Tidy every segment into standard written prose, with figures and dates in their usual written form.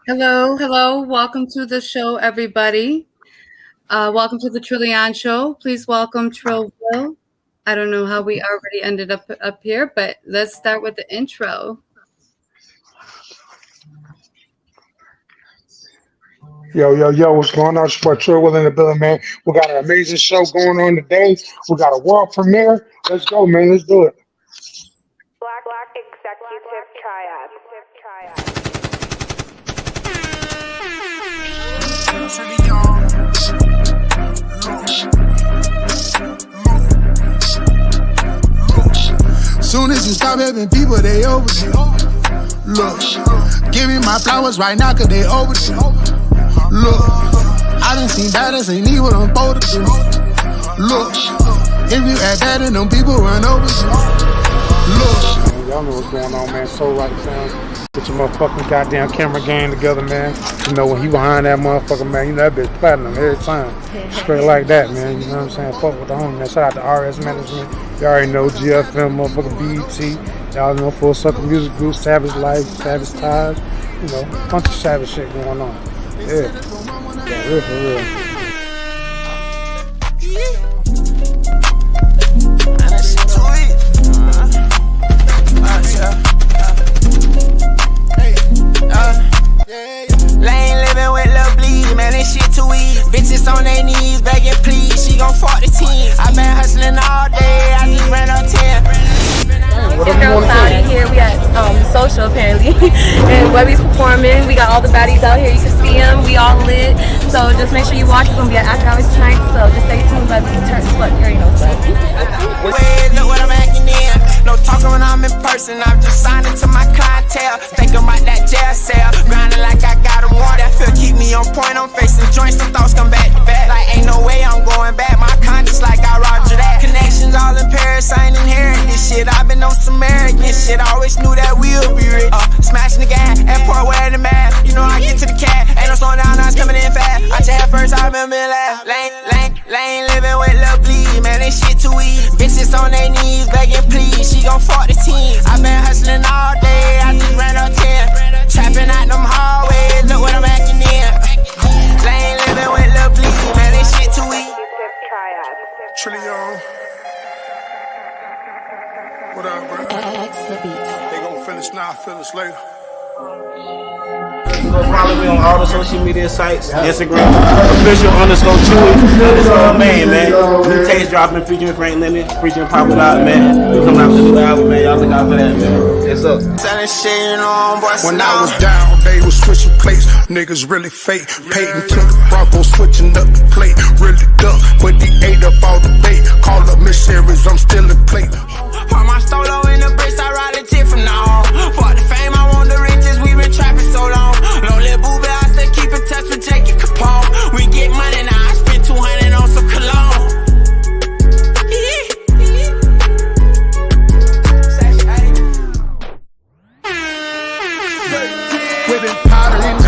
Hello, hello. Welcome to the show, everybody. Welcome to the Trillion Show. Please welcome Trill. I don't know how we already ended up here, but let's start with the intro. Yo, what's going on? It's your boy Trill in the building, man. We got an amazing show going on today. We got a world premiere. Let's go, man. Let's do it. Black Executive Triad. Soon as you stop helping people, they overdue. Look, give me my flowers right now, cause they overdue. Look, I done seen battles, ain't need what I'm supposed to do. Look, if you add that in, them people run over you. Look. Y'all know what's going on, man. So right sounds. Get your motherfucking goddamn camera game together, man. You know, when he behind that motherfucker, man, you know that bitch platinum every time. Straight like that, man. You know what I'm saying? Fuck with the homie, man. Shout out to RS Management. You already know GFM, motherfucking BET. Y'all know Full Circle Music Group, Savage Life, Savage Ties. You know, bunch of savage shit going on. Yeah, real for real. Lane living with Lil Bleed, man, this shit too easy. Bitches on their knees begging please, she gon' fuck the team. I been hustling all day, I just ran on 10. Your girl Cloudy here. We at Social apparently, and Webby's performing. We got all the baddies out here. You can see them. We all lit. So just make sure you watch. It's gonna be at after hours tonight. So just stay tuned. But turn slut, you already know stuff. Wait, look what I'm acting in. No talking when I'm in person. I'm just signing to my clientele. Thinking about that jail cell. Grinding like I got a warrant. That feel keep me on point. I'm facing joints. Some thoughts come back to back. Like ain't no way I'm going back. My conscience like I roger that. Connections all in Paris. I ain't inherit this shit. I've been on some arrogant shit. I always knew that we'll be rich. Smashing the gas. Airport wearing the mask. You know I get to the cat. Ain't no slowing down. Now it's coming in fast. I just had first. I remember being last. Lane living with Lil Bleed. Man, this shit too easy. Bitches on their knees begging please. She gon' fuck the team. I been hustling all day. I just ran up 10. Trapping out them hallways. Look what I'm acting in. Lane living with Lil Bleed. Man, this shit too easy. Trillion. What up, bro? They gon' feel us now, feel us later. You can follow me on all the social media sites, Instagram, official_Chewy_man. New taste dropping, featuring Frank Limit, featuring Pop It Out, man. We coming out with a new album, man. Y'all look out for that, man. It's up. Selling shit, you know, boy. When I was down, they was switching plates. Niggas really fake. Payton to the Broncos, switching up the plate. Really duck, but he ate up all the bait. Call up Miss Series, I'm still in plate. Put my stolo in the bricks, I ride legit from now on. Fuck the fame, I want the riches, we been trapping so long. No little boo, but I still keep in touch with Jake and Capone. We get money now, I spent 200 on some cologne. Whipping powder in the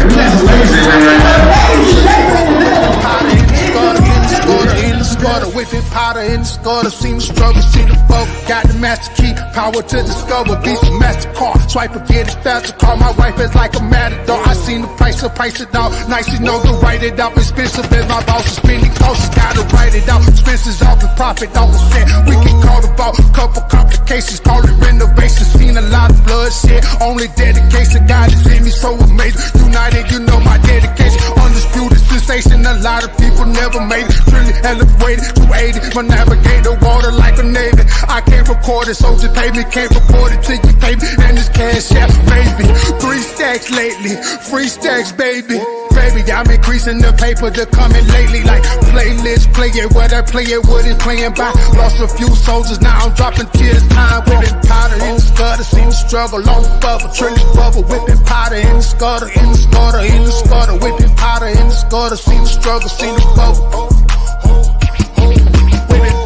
whipping powder in the scutter, seen the struggle, seen the bubble. Got the master key, power to discover. Visa, MasterCard, swipe or get it faster. Call my wife is like a matador. I seen the price it out. Nice to know to write it out. Expensive as my boss is spending costs. Gotta write it out. Expenses off the profit, off the cent. We can call the vault. Couple complications, call it renovation. Seen a lot of bloodshed. Only dedication, God is in me, so amazing. United, you know my dedication. Undisputed sensation. A lot of people never made it. Really elevated, 280. My navigator, water like a navy. I can't record it, so just pay me. Can't report it till you pay me. And this Cashapp, baby. 3 stacks lately, free stacks, baby. Baby, I'm increasing the paper to coming lately. Like playlist, play it, what I play it, what it's playing by. Lost a few soldiers, now I'm dropping tears. Time whipping powder in the scutter, seen the struggle on the bubble, trillion bubble, whipping powder in the scutter, in the scutter, in the scutter, whipping powder in the scutter, seen the struggle, seen the bubble.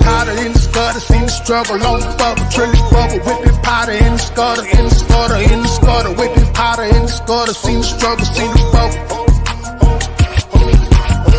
Powder in the scutter, seen the struggle on the bubble, trillion bubble, whipping powder in the scutter, in the scutter, in the scutter, whipping powder in the scutter, seen the struggle, seen the bubble.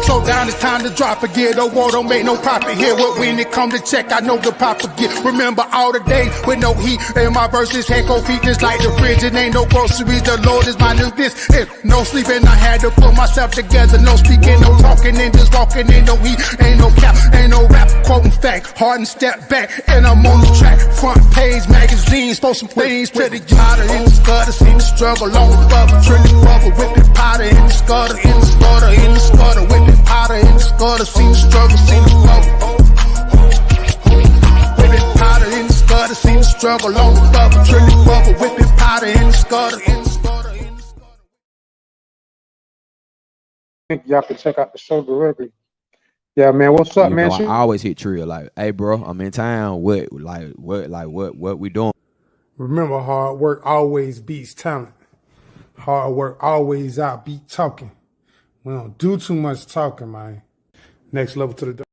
slow down, it's time to drop again. No war, don't make no profit here. What when it come to check, I know the pop again. Remember all the days with no heat and my verses had cold feet just like the fridge. It ain't no groceries, the Lord is my new this. If no sleeping, I had to put myself together. No speaking, no talking, and just walking. Ain't no heat, ain't no cap, ain't no rap. Quoting fact, hard and step back, and I'm on the track. Front page magazines, post some things to the yard in the gutter. See the struggle on the bubble, trilling rubber, whipping powder in the scutter, in the scutter, in the scutter, whipping powder in the scutter. See the struggle, see the bubble. Whipping powder in the scutter, see the struggle on the bubble, trilling rubber, whipping powder in the scutter, in the scutter, in the scutter. I think y'all can check out the show directly. Yeah, man. What's up, man? I always hit Trill like, "Hey, bro, I'm in town. What we doing?" Remember, hard work always beats talent. Hard work always outbeat talking. We don't do too much talking, man. Next level to the.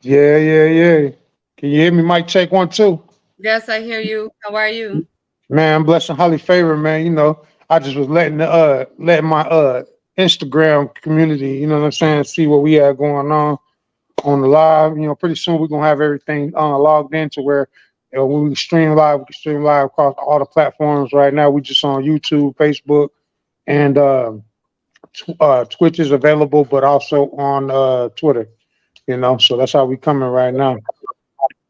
Yeah. Can you hear me? Mic check 1 2. Yes, I hear you. How are you? Man, I'm blessed and highly favored, man. You know, I just was letting my Instagram community, you know what I'm saying, see what we have going on the live. You know, pretty soon we're gonna have everything logged in to where when we stream live, we can stream live across all the platforms. Right now, we just on YouTube, Facebook, and Twitch is available, but also on Twitter. You know, so that's how we coming right now.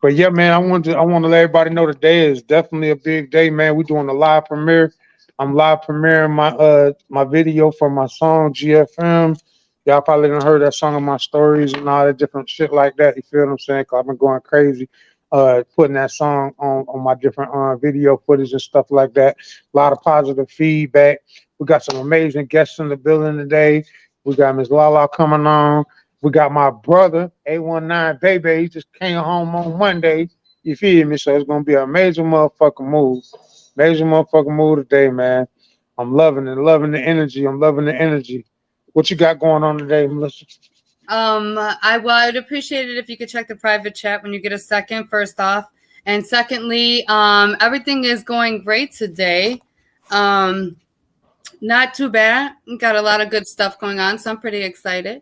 But yeah, man, I want to let everybody know today is definitely a big day, man. We're doing a live premiere. I'm live premiering my video for my song GFM. Y'all probably done heard that song in my stories and all that different shit like that. You feel what I'm saying? Cause I've been going crazy, putting that song on my different video footage and stuff like that. A lot of positive feedback. We got some amazing guests in the building today. We got Miss LALA coming on. We got my brother, A19 Baby. He just came home on Monday. You feel me? So it's gonna be a major motherfucking move. Major motherfucking move today, man. I'm loving it, loving the energy. I'm loving the energy. What you got going on today, Melissa? I'd appreciate it if you could check the private chat when you get a second, first off. And secondly, everything is going great today. Not too bad. Got a lot of good stuff going on, so I'm pretty excited.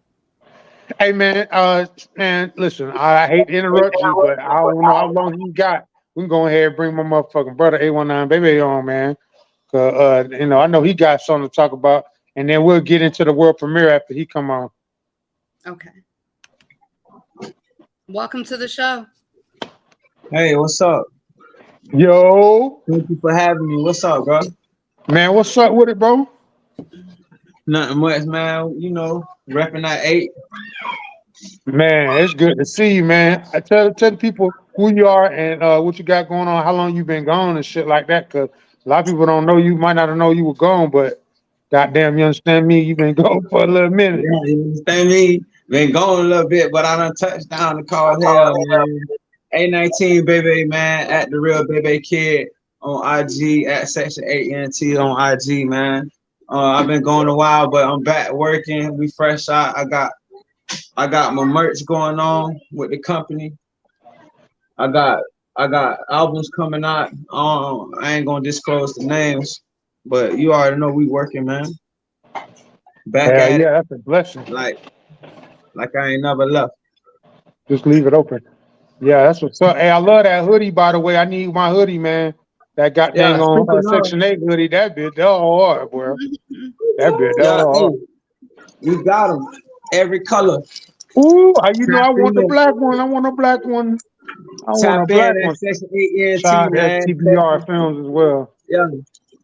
Hey man, man, listen, I hate to interrupt you, but I don't know how long you got. We can go ahead and bring my motherfucking brother A19 Baby on, man. You know, I know he got something to talk about, and then we'll get into the world premiere after he come on. Okay. Welcome to the show. Hey, what's up? Yo. Thank you for having me. What's up, bro? Man, what's up with it, bro? Nothing much, man. You know, repping that 8. Man, it's good to see you, man. I tell the people who you are and what you got going on, how long you been gone and shit like that. Cause a lot of people don't know you, might not know you were gone, but goddamn, you understand me? You've been gone for a little minute. Yeah, you understand me? Been going a little bit, but I done touched down the call hell, man. A19 Baby, man, at the real BEBE kid on IG, at Section 8 ENT on IG, man. I've been going a while, but I'm back working. We fresh out. I got my merch going on with the company. I got albums coming out. I ain't gonna disclose the names, but you already know we working, man. Back at it. Yeah, that's a blessing. Like I ain't never left. Just leave it open. Yeah, that's what's up. Hey, I love that hoodie, by the way. I need my hoodie, man. That goddamn on Section 8 hoodie. That bitch, that hard, bro. That bitch, that hard. We got them. Every color. Ooh, you know I want the black one. I want a black one. I want a black one. Section 8 ENT, Shout out man. to TBR Films as well. Yeah,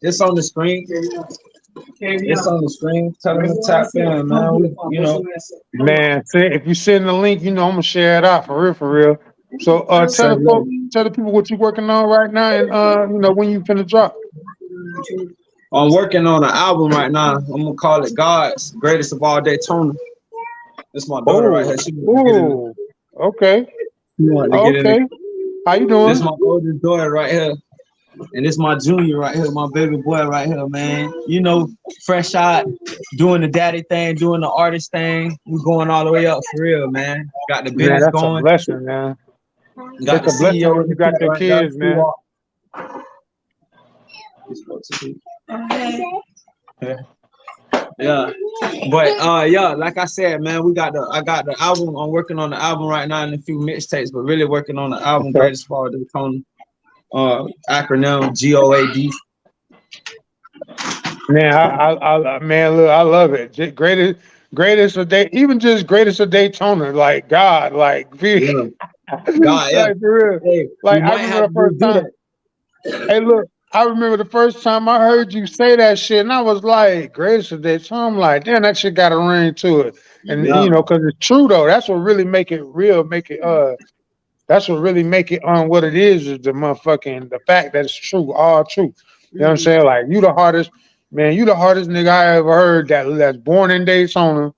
it's on the screen. It's on the screen. Tell them to tap in, man. You know, man. If you send the link, you know I'm gonna share it out for real. So tell the people what you're working on right now, and you know when you finna drop. I'm working on an album right now. I'm gonna call it God's Greatest of All Daytona. This is my daughter right here. Ooh, okay. Okay. How you doing? This is my oldest daughter right here. And this is my junior right here, my baby boy right here, man. You know, fresh out, doing the daddy thing, doing the artist thing. We're going all the way up for real, man. Got the business that's going. A blessing, man. Got it's a blessing when you got your kids, man. Yeah. Yeah, but yeah, like I said, man, I got the album. I'm working on the album right now and a few mixtapes, but really working on the album. Okay. Greatest Fall Daytona, acronym GOAD. Man, man, look, I love it. Greatest of day, even just greatest of Daytona, like God, like, Yeah, God, yeah. like for real. Hey, Like we I might remember have the to first do time. that. Hey, look, I remember the first time I heard you say that shit, and I was like, greatest of Daytona. I'm like, damn, that shit got a ring to it, and Yeah, because it's true though. That's what really make it real, make it That's what really make it what it is the motherfucking the fact that it's true, all true. You know what I'm saying? Like you the hardest man, you the hardest nigga I ever heard that's born in Daytona,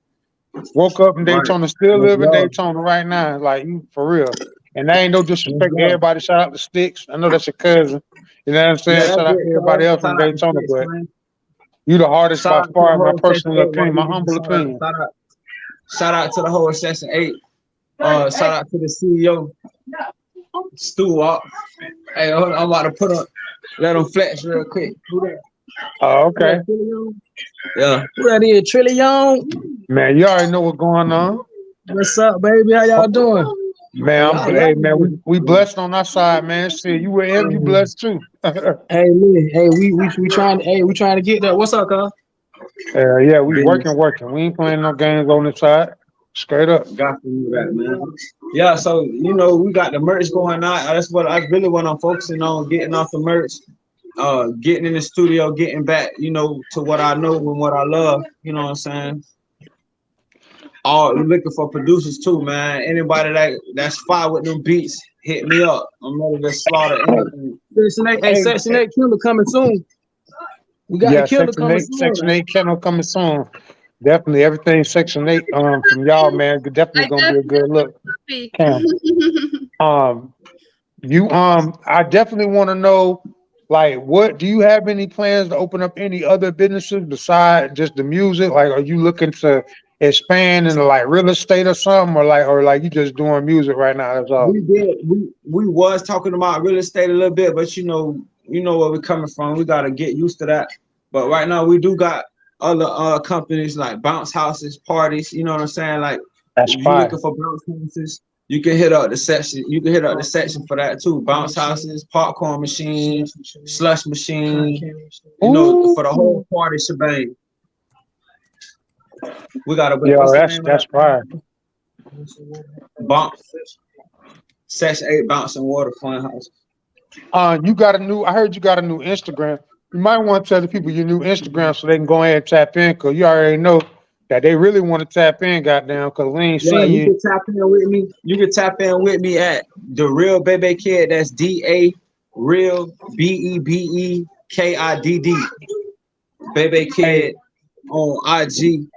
woke up in right. Daytona, still Much live in love. Daytona right now. Like you for real. And that ain't no Much disrespect to love. everybody. Shout out to Sticks. I know that's your cousin. You know what I'm Yeah, saying? that's Shout out to it. everybody else Shout from out to Daytona, Six, but man. you the hardest Shout by out to far, the in my whole Section personal 8 while opinion, we my get the humble opinion. shout out to the whole Section 8. Shout out to the CEO, Stu. Hey, hold on, I'm about to let him flex real quick. Who that? Oh, Who okay. that, Trillion? Yeah. Who that is? Trillion? Man, you already know what's going on. What's up, baby? How y'all doing? Man, hey man, we blessed on our side, man. Shit, you with him, you blessed too. Hey, man. Hey, we trying to get that. What's up, cuz? Yeah, we Business. working. We ain't playing no games on this side. Straight up. Got to do that, man. Yeah, so we got the merch going on. That's really what I'm focusing on, getting off the merch, getting in the studio, getting back, to what I know and what I love. You know what I'm saying? All looking for producers too, man. Anybody that's fire with them beats, hit me up. I'm ready to slaughter anything. Hey, Section 8 Killer coming soon. We got the yeah, Killer coming soon, Section man. 8 kennel coming soon. Definitely everything Section 8 from y'all, man, definitely I gonna be a good look. definitely. Cam. Um you I definitely want to know like what do you have any plans to open up any other businesses besides just the music? Like are you looking to expand into like real estate or something or like you just doing music right now? That's all. We was talking about real estate a little bit, but you know where we're coming from. We gotta get used to that. But right now we do got other companies like bounce houses, parties, you know what I'm saying? Like That's if you fine. looking for bounce houses, you can hit up the section. You can hit up the section for that too. Bounce houses, popcorn machines, slush machines, Ooh. for the whole party shebang. We got Yo, what's the that's name of that's that? fire. Bounce Section 8 Bounce and Water Fun House. I heard you got a new Instagram. You might want to tell the people your new Instagram so they can go ahead and tap in because you already know that they really want to tap in, goddamn, because we ain't Yeah, seen you you. can tap in with me. You can tap in with me at the Real BEBE Kid. That's DA Real BEBEKIDD. BEBE Hey, Kid on IG.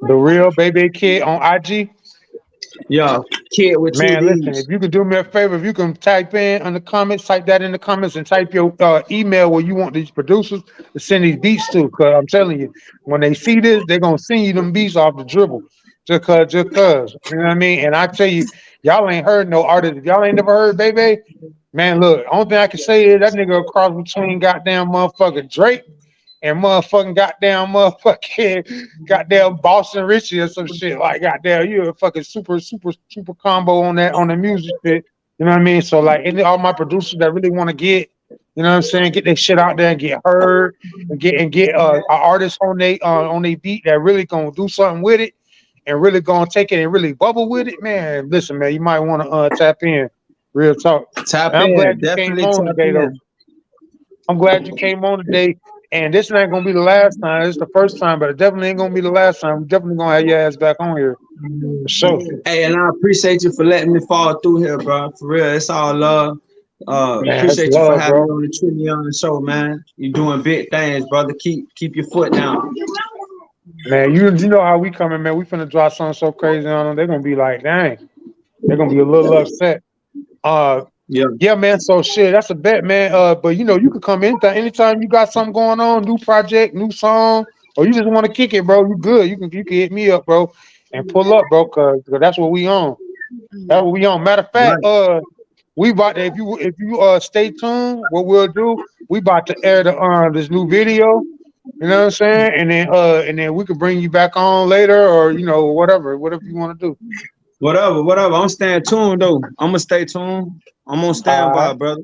the real baby kid on IG. Yeah, kid with two Man, listen, if D's. you can do me a favor, if you can type in the comments, type that in the comments and type your email where you want these producers to send these beats to. Because I'm telling you, when they see this, they're going to send you them beats off the dribble. Just cause. You know what I mean? And I tell you, y'all ain't heard no artist. If y'all ain't never heard Baby, man, look, only thing I can say is that nigga across between goddamn motherfucking Drake and goddamn Boston Richie or some shit like goddamn you a fucking super combo on the music shit. You know what I mean? So like all my producers that really want to you know what I'm saying, get their shit out there and get heard and get an artist on they beat that really gonna do something with it and really gonna take it and really bubble with it, man. Listen, man, you might want to tap in. Real talk. Tap And I'm in. glad you came Definitely on tap today though. in. I'm glad you came on today. And this ain't gonna be the last time. It's the first time, but it definitely ain't gonna be the last time. We're definitely gonna have your ass back on here. For sure. Hey, and I appreciate you for letting me fall through here, bro. For real, it's all love. Man, it's Appreciate you for love, having me bro. on the Trillion show, man. You're doing big things, brother. Keep your foot down. Man, you know how we coming, man. We finna drop something so crazy on them. They're gonna be like, dang. They're gonna be a little upset. Yeah. Yeah, man. So shit, that's a bet, man. But you can come anytime you got something going on, new project, new song, or you just want to kick it, bro. You good. You can hit me up, bro, and pull up, bro, cause that's what we on. That's what we on. Matter of fact, Right. we about to, if you stay tuned, what we'll do, we about to air this new video. You know what I'm saying? And then we could bring you back on later, or whatever you want to do. Whatever. I'm staying tuned though. I'm gonna stay tuned. I'm on All standby, right, brother.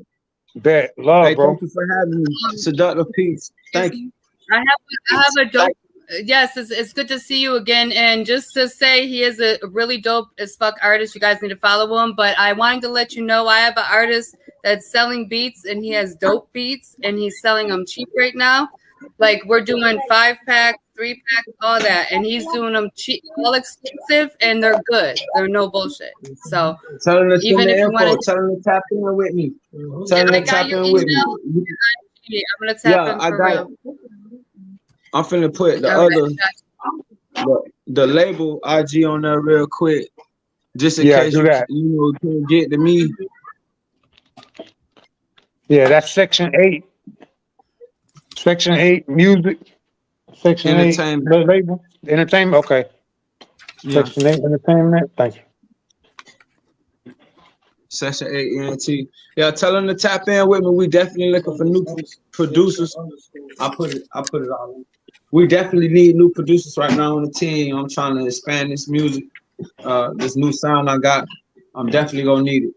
bet, love, Hey, bro. thank you for having me. Seductive peace. Thank you. I have a dope. Yes, it's good to see you again. And just to say, he is a really dope as fuck artist. You guys need to follow him. But I wanted to let you know I have an artist that's selling beats, and he has dope beats, and he's selling them cheap right now. Like we're doing 5-pack, 3-pack, all that, and he's doing them cheap, all exclusive, and they're good. They're no bullshit. So Tell him to send even the if you info. want to, Tell him to tap in with me. Tell him I to got tap your in with email. me. I'm gonna tap Yeah, in I for got real. it. I'm finna put the All right, other the label IG on there real quick, just in Yeah, case do you that. can get to me. Yeah, that's Section 8. Section 8 music. Section 8 Entertainment. the label. Entertainment. Okay. Yeah. Section 8 entertainment. Thank you. Session 8 ENT. Yeah, tell them to tap in with me. We definitely looking for new producers. I put it all in. We definitely need new producers right now on the team. I'm trying to expand this music. This new sound I got. I'm definitely gonna need it.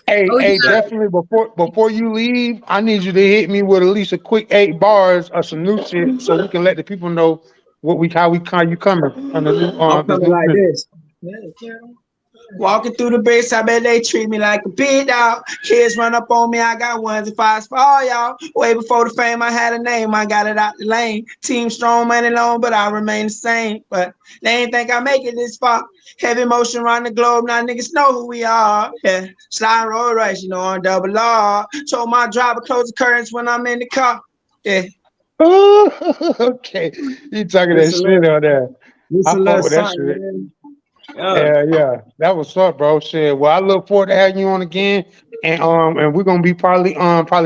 Hey, definitely before you leave, I need you to hit me with at least a quick 8 bars of some new shit so we can let the people know how you coming on the new I'm this coming new like shit. this. Walking through the base, I bet they treat me like a big dog. Kids run up on me, I got ones and fives for all y'all. Way before the fame, I had a name, I got it out the lane. Team strong, money long, but I remain the same. But they ain't think I make it this far. Heavy motion around the globe, now niggas know who we are. Yeah, slide road race, on double R. Told my driver close the curtains when I'm in the car. Yeah. Okay, you talking that shit on there. This I a fuck little with that something, shit. man. Yeah, that was up, bro. Shit. Well, I look forward to having you on again, and we're gonna be probably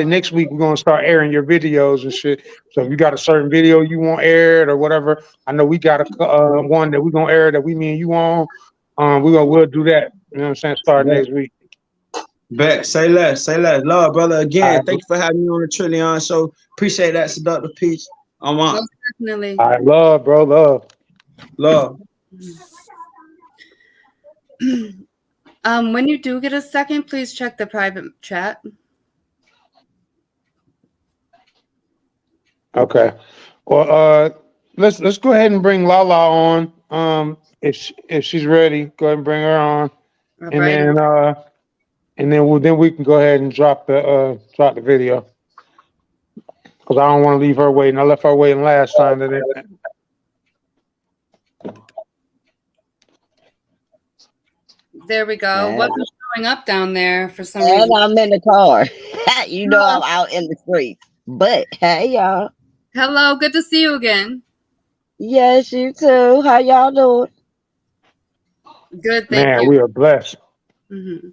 next week. We're gonna start airing your videos and shit. So if you got a certain video you want aired or whatever, I know we got a one that we're gonna air that me and you on. We'll do that. You know what I'm saying? Start next week. Bet. Say less. Love, brother. Again, All right, thank you for having me on the Trillion Show. Appreciate that seductive piece. I'm on. most definitely. all right, love, bro, love. Love. When you do get a second, please check the private chat. Okay. Well, let's go ahead and bring LALA on. If she's ready, go ahead and bring her on, All and right. then we can go ahead and drop the video because I don't want to leave her waiting. I left her waiting last time. There we go. Yeah. Wasn't showing up down there for some And reason. I'm in the car. I'm out in the streets. But hey, y'all. Hello, good to see you again. Yes, you too. How y'all doing? Good, thank Man, you. we are blessed. Mm-hmm.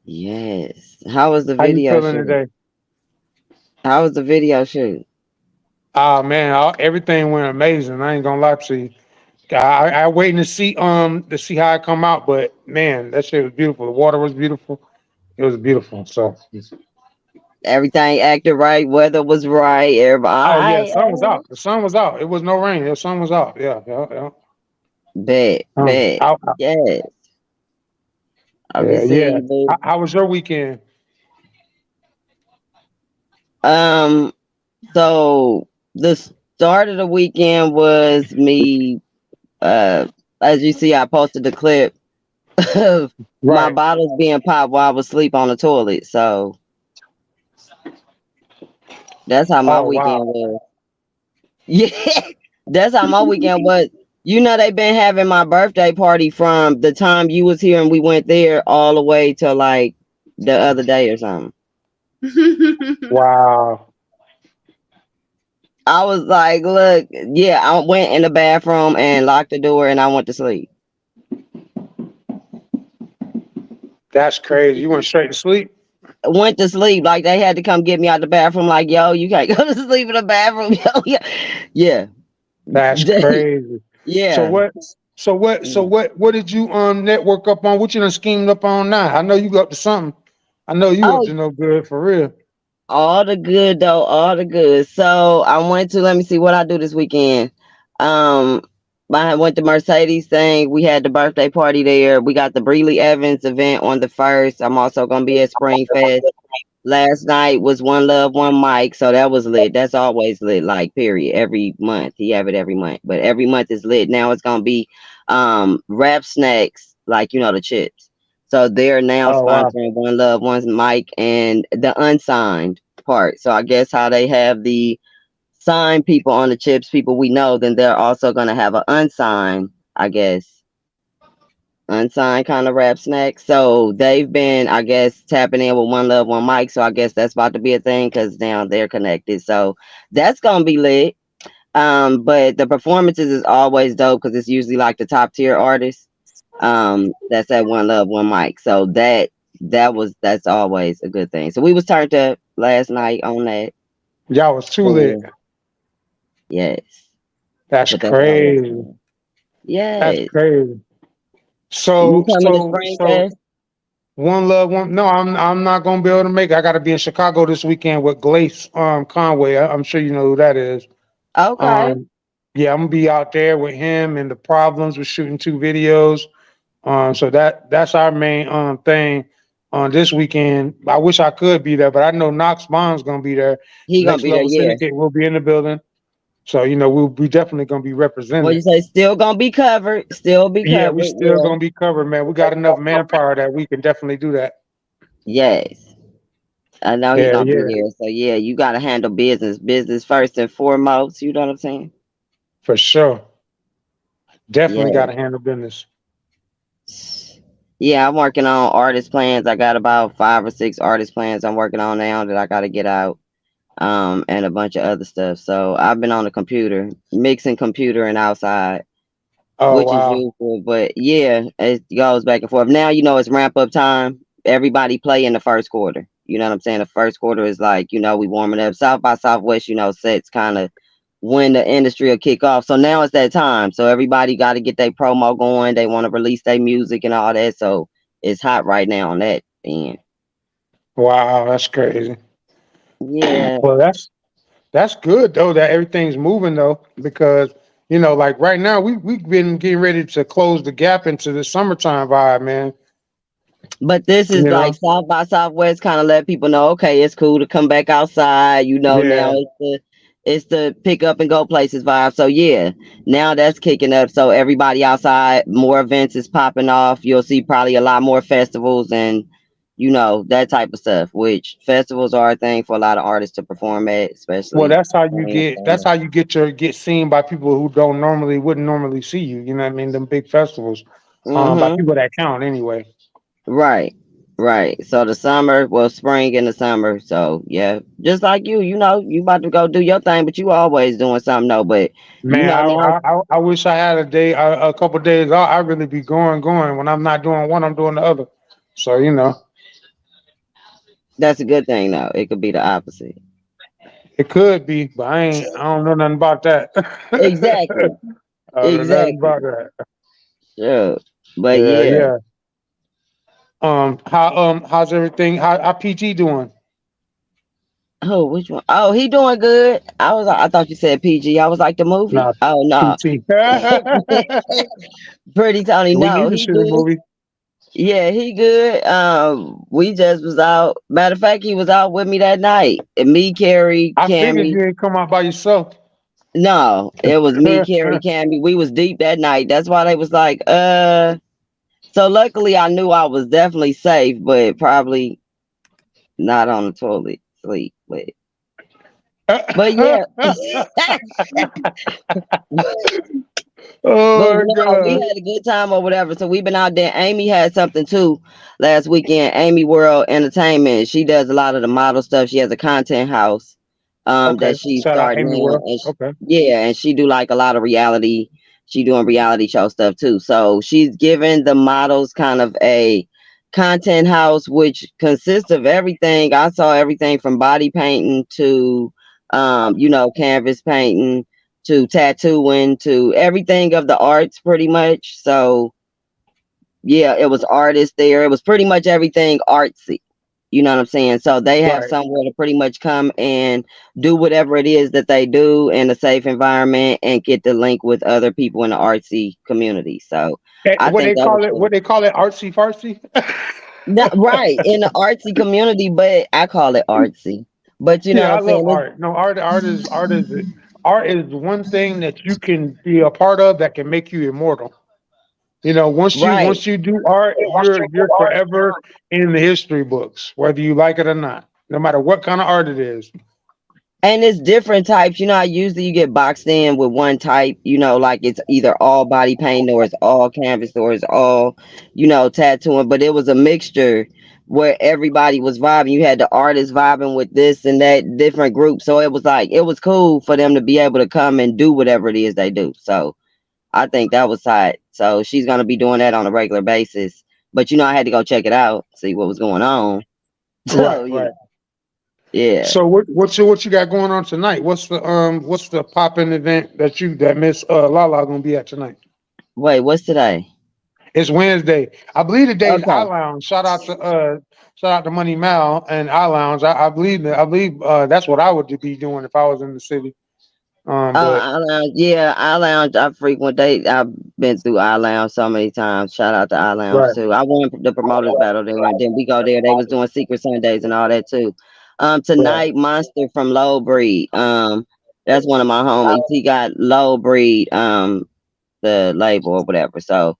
Yes. How was the How you video feeling shoot? today? How was the video shoot? Oh man, everything went amazing. I ain't gonna lie to you. I waiting to see how it come out, but man, that shit was beautiful. The water was beautiful. It was beautiful. So Everything acted right. Weather was right. oh yeah, the Everybody. sun was out. The sun was out. It was no rain. The sun was out. Yeah. Bet. Out. Yes. I Yeah, received yeah. it. How was your weekend? So the start of the weekend was me. As you see, I posted the clip of my Right. bottles being popped while I was asleep on the toilet. So that's how my Oh weekend wow. was. Yeah, that's how my weekend was. They've been having my birthday party from the time you was here and we went there all the way to like the other day or something. Wow. I was like, look, yeah, I went in the bathroom and locked the door and I went to sleep. That's crazy. You went straight to sleep? Went to sleep. Like they had to come get me out the bathroom. Like, yo, you can't go to sleep in the bathroom. Yo, yeah. That's crazy. Yeah. So what did you network up on? What you done schemed up on now? I know you up to something. I know you up Oh, to no good for real. All the good though, all the good. So I went to let me see what I do this weekend. Um I went to Mercedes thing. We had the birthday party there. We got the Breeley Evans event on the first. I'm also gonna be at Spring Fest. Last night was One Love, One Mic, so that was lit. That's always lit, like period. Every month. He have it every month. But every month is lit. Now it's gonna be rap snacks, like the chips. So they're now Oh wow. sponsoring One Love, One Mic and the unsigned part. So I guess how they have the signed people on the chips, people we know, then they're also gonna have an unsigned, I guess, unsigned kind of rap snack. So they've been, I guess, tapping in with One Love, One Mic. So I guess that's about to be a thing because now they're connected. So that's gonna be lit. But the performances is always dope because it's usually like the top tier artists. That's at One Love, One Mic. So that's always a good thing. So we was turned up last night on that. Y'all was too lit. So, yes. That's But that's always crazy. fun. That's Yes. crazy. You So coming to so Spring so Fest? One Love, One. No, I'm not gonna be able to make it. I got to be in Chicago this weekend with Glace Conway. I'm sure you know who that is. Okay. Um, yeah, I'm gonna be out there with him and the Problems. We're shooting 2 videos. So that's our main thing on this weekend. I wish I could be there, but I know Knox Bond's gonna be there. He gonna Next be there, Level yeah. Syndicate will be in the building. So we'll be definitely gonna be What representing. you say? Still gonna be covered. Still be Yeah, we covered. still Yeah. gonna be covered, man. We got enough manpower that we can definitely do that. Yes. I know he Yeah, gonna be yeah, there. So yeah, you gotta handle business. Business first and foremost. You know what I'm saying? for sure. Yeah. Definitely got to handle business. Yeah, I'm working on artist plans. I got about 5 or 6 artist plans I'm working on now that I gotta get out. And a bunch of other stuff. So I've been on the computer, mixing computer and outside, Oh which is wow. useful. But yeah, it goes back and forth. Now it's ramp up time. Everybody play in the first quarter. You know what I'm saying? The first quarter is like, we warming up. South by Southwest, sets kind of when the industry will kick off. So now it's that time. So everybody got to get their promo going. They want to release their music and all that. So it's hot right now on that end. Wow, that's crazy. Yeah. Well, that's good though that everything's moving though because like right now we've been getting ready to close the gap into the summertime vibe, man. But this You is like know? South by Southwest kind of let people know, okay, it's cool to come back outside. Now Yeah. it's the pick up and go places vibe. So yeah, now that's kicking up. So everybody outside, more events is popping off. You'll see probably a lot more festivals and that type of stuff. Which festivals are a thing for a lot of artists to perform at, Well, especially. that's how you get seen by people who wouldn't normally see you. You know what I mean? Them big festivals, by Mm-hmm. people that count anyway. Right. Right. So the summer, well, spring and the summer. So yeah, just like you about to go do your thing, but you always doing something though. But Man, now I wish I had a couple days off. I really be going. When I'm not doing one, I'm doing the other. So that's a good thing though. It could be the opposite. it could be, but I don't know nothing about that. Exactly. I don't know nothing Exactly. about that. Sure. But Yeah, yeah. yeah. How's everything? How PG doing? Oh, which one? Oh, he doing good. I thought you said PG. I was like the movie. Nah, Oh no. PT. Pretty Tony. We No, need to he see the good. movie. Yeah, he good. We just was out. Matter of fact, he was out with me that night. And me, Carrie, I figured Cammy. you didn't come out by yourself. No, it was me, Carrie, Cammy. We was deep that night. That's why they was like, So luckily I knew I was definitely safe, but probably not on the toilet sleep. But yeah. But Oh my no, we god. had a good time or whatever. So we've been out there. Amy had something too last weekend. Amy World Entertainment. She does a lot of the model stuff. She has a content house Okay. that she's Shout out starting Amy now. World. And Okay. yeah, and she do like a lot of reality. She doing reality show stuff too. So she's giving the models kind of a content house, which consists of everything. I saw everything from body painting to canvas painting to tattooing to everything of the arts pretty much. So yeah, it was artists there. It was pretty much everything artsy. You know what I'm saying? So they have Right. somewhere to pretty much come and do whatever it is that they do in a safe environment and get to link with other people in the artsy community. So I What think they that was call it? cool. What they call it? Artsy fartsy. Right, in the artsy community, but I call it artsy. But you know Yeah, what I I'm love saying? art. No, art is one thing that you can be a part of that can make you immortal. You know, Right. once you do art, you're forever in the history books, whether you like it or not. No matter what kind of art it is. And it's different types. You know, I usually you get boxed in with one type, you know, like it's either all body paint or it's all canvas or it's all, you know, tattooing. But it was a mixture where everybody was vibing. You had the artists vibing with this and that different group. So it was like it was cool for them to be able to come and do whatever it is they do. So I think that was tight. So she's gonna be doing that on a regular basis. But you know, I had to go check it out, see what was going on. So Right, you right. know, yeah. So what you got going on tonight? What's the popping event that Miss Lala gonna be at tonight? Wait, what's today? It's Wednesday. I believe today's I Okay. Lounge. Shout out to Money Mal and I Lounge. I believe that's what I would be doing if I was in the city. But I lounge, yeah, I lounge. I frequent. I've been through I lounge so many times. Shout out to I lounge right, too. I won the promoters battle there, and then we go there. They was doing Secret Sundays and all that too. right. Tonight, Monster from Low Breed. That's one of my homies. He got Low Breed. The label or whatever. So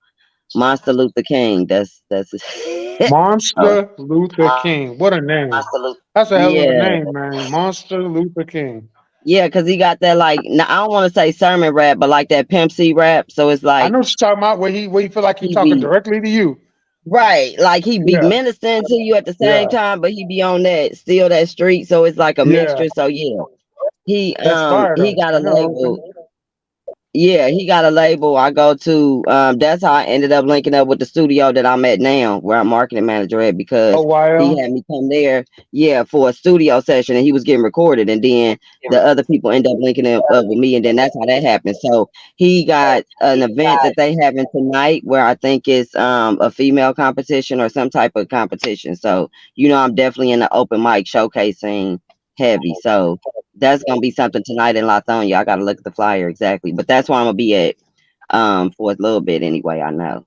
Monster Luther King. That's oh, Monster Luther King. What a name. Monster Luther. That's a hell of a Yeah. name, man. Monster Luther King. Yeah, because he got that like I don't want to say sermon rap, but like that Pimp C rap. So it's I like know what you're talking about where he feel like he he talking be directly to you. right, like he be Yeah, ministering to you at the same yeah, time, but he be on that still that street. So it's like a yeah. mixture. So yeah, That's fire he though. got a I know. label. Yeah, he got a label. I go to that's how I ended up linking up with the studio that I'm at now, where I'm marketing manager at, because he OYL. had me come there, yeah, for a studio session and he was getting recorded, and then the other people end up linking up with me, and then that's how that happened. So he got an event that they having tonight where I think it's a female competition or some type of competition. So you know I'm definitely in the open mic showcasing heavy. So that's gonna be something tonight in Lithonia. I gotta look at the flyer exactly, but that's where I'm gonna be at for a little bit anyway. I know.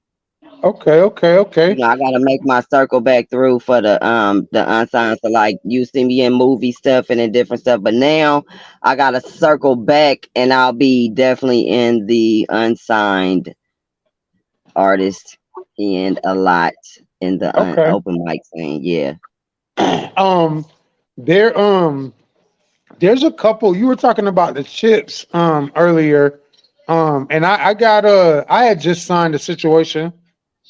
Okay, okay, You okay. know, I gotta make my circle back through for the unsigned. So like you see me in movie stuff and in different stuff, but now I gotta circle back and I'll be definitely in the unsigned artist and a lot in the Okay. open mic scene. Yeah. Um, there there's a couple. You were talking about the chips earlier, and I had just signed a situation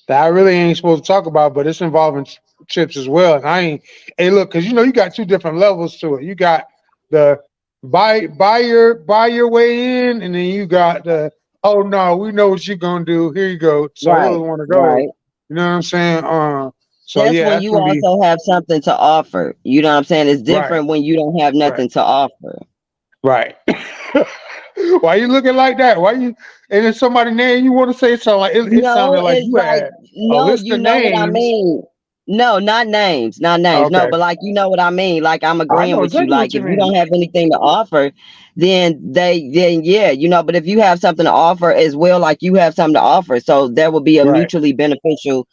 that I really ain't supposed to talk about, but it's involving chips as well. And I ain't. Hey, look, because you know you got two different levels to it. You got the buy your way in, and then you got the oh no, we know what you're gonna do. Here you go. So I really Right. want to go. Right. You know what I'm saying? So That's yeah, when that's you gonna be also have something to offer. You know what I'm saying? It's right, different when you don't have right, nothing to offer. right. Why you looking like that? Why you? And if somebody name you want to say something like it No, sounded like it's you like had a no, list you of know what I names. mean. No, not names, not names. No, Okay, but like you know what I mean. Like I'm I agreeing know with you. exactly what Like you if you mean. don't have anything to offer, then yeah, you know. But if you have something to offer as well, like you have something to offer, so there will be a Right, mutually beneficial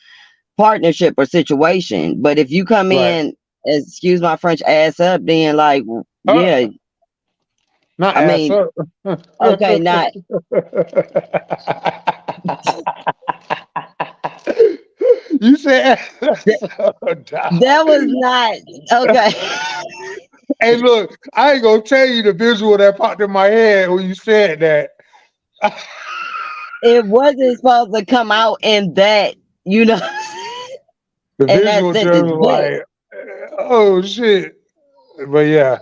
partnership or situation. But if you come right. in, excuse my French, ass up, then like yeah, Not I ass mean, up. okay, not You said that, ass up, dog. that was not okay. Hey, look, I ain't gonna tell you the visual that popped in my head when you said that. It wasn't supposed to come out in that, you know, The in that visual just sentence. was like, oh shit. But yeah,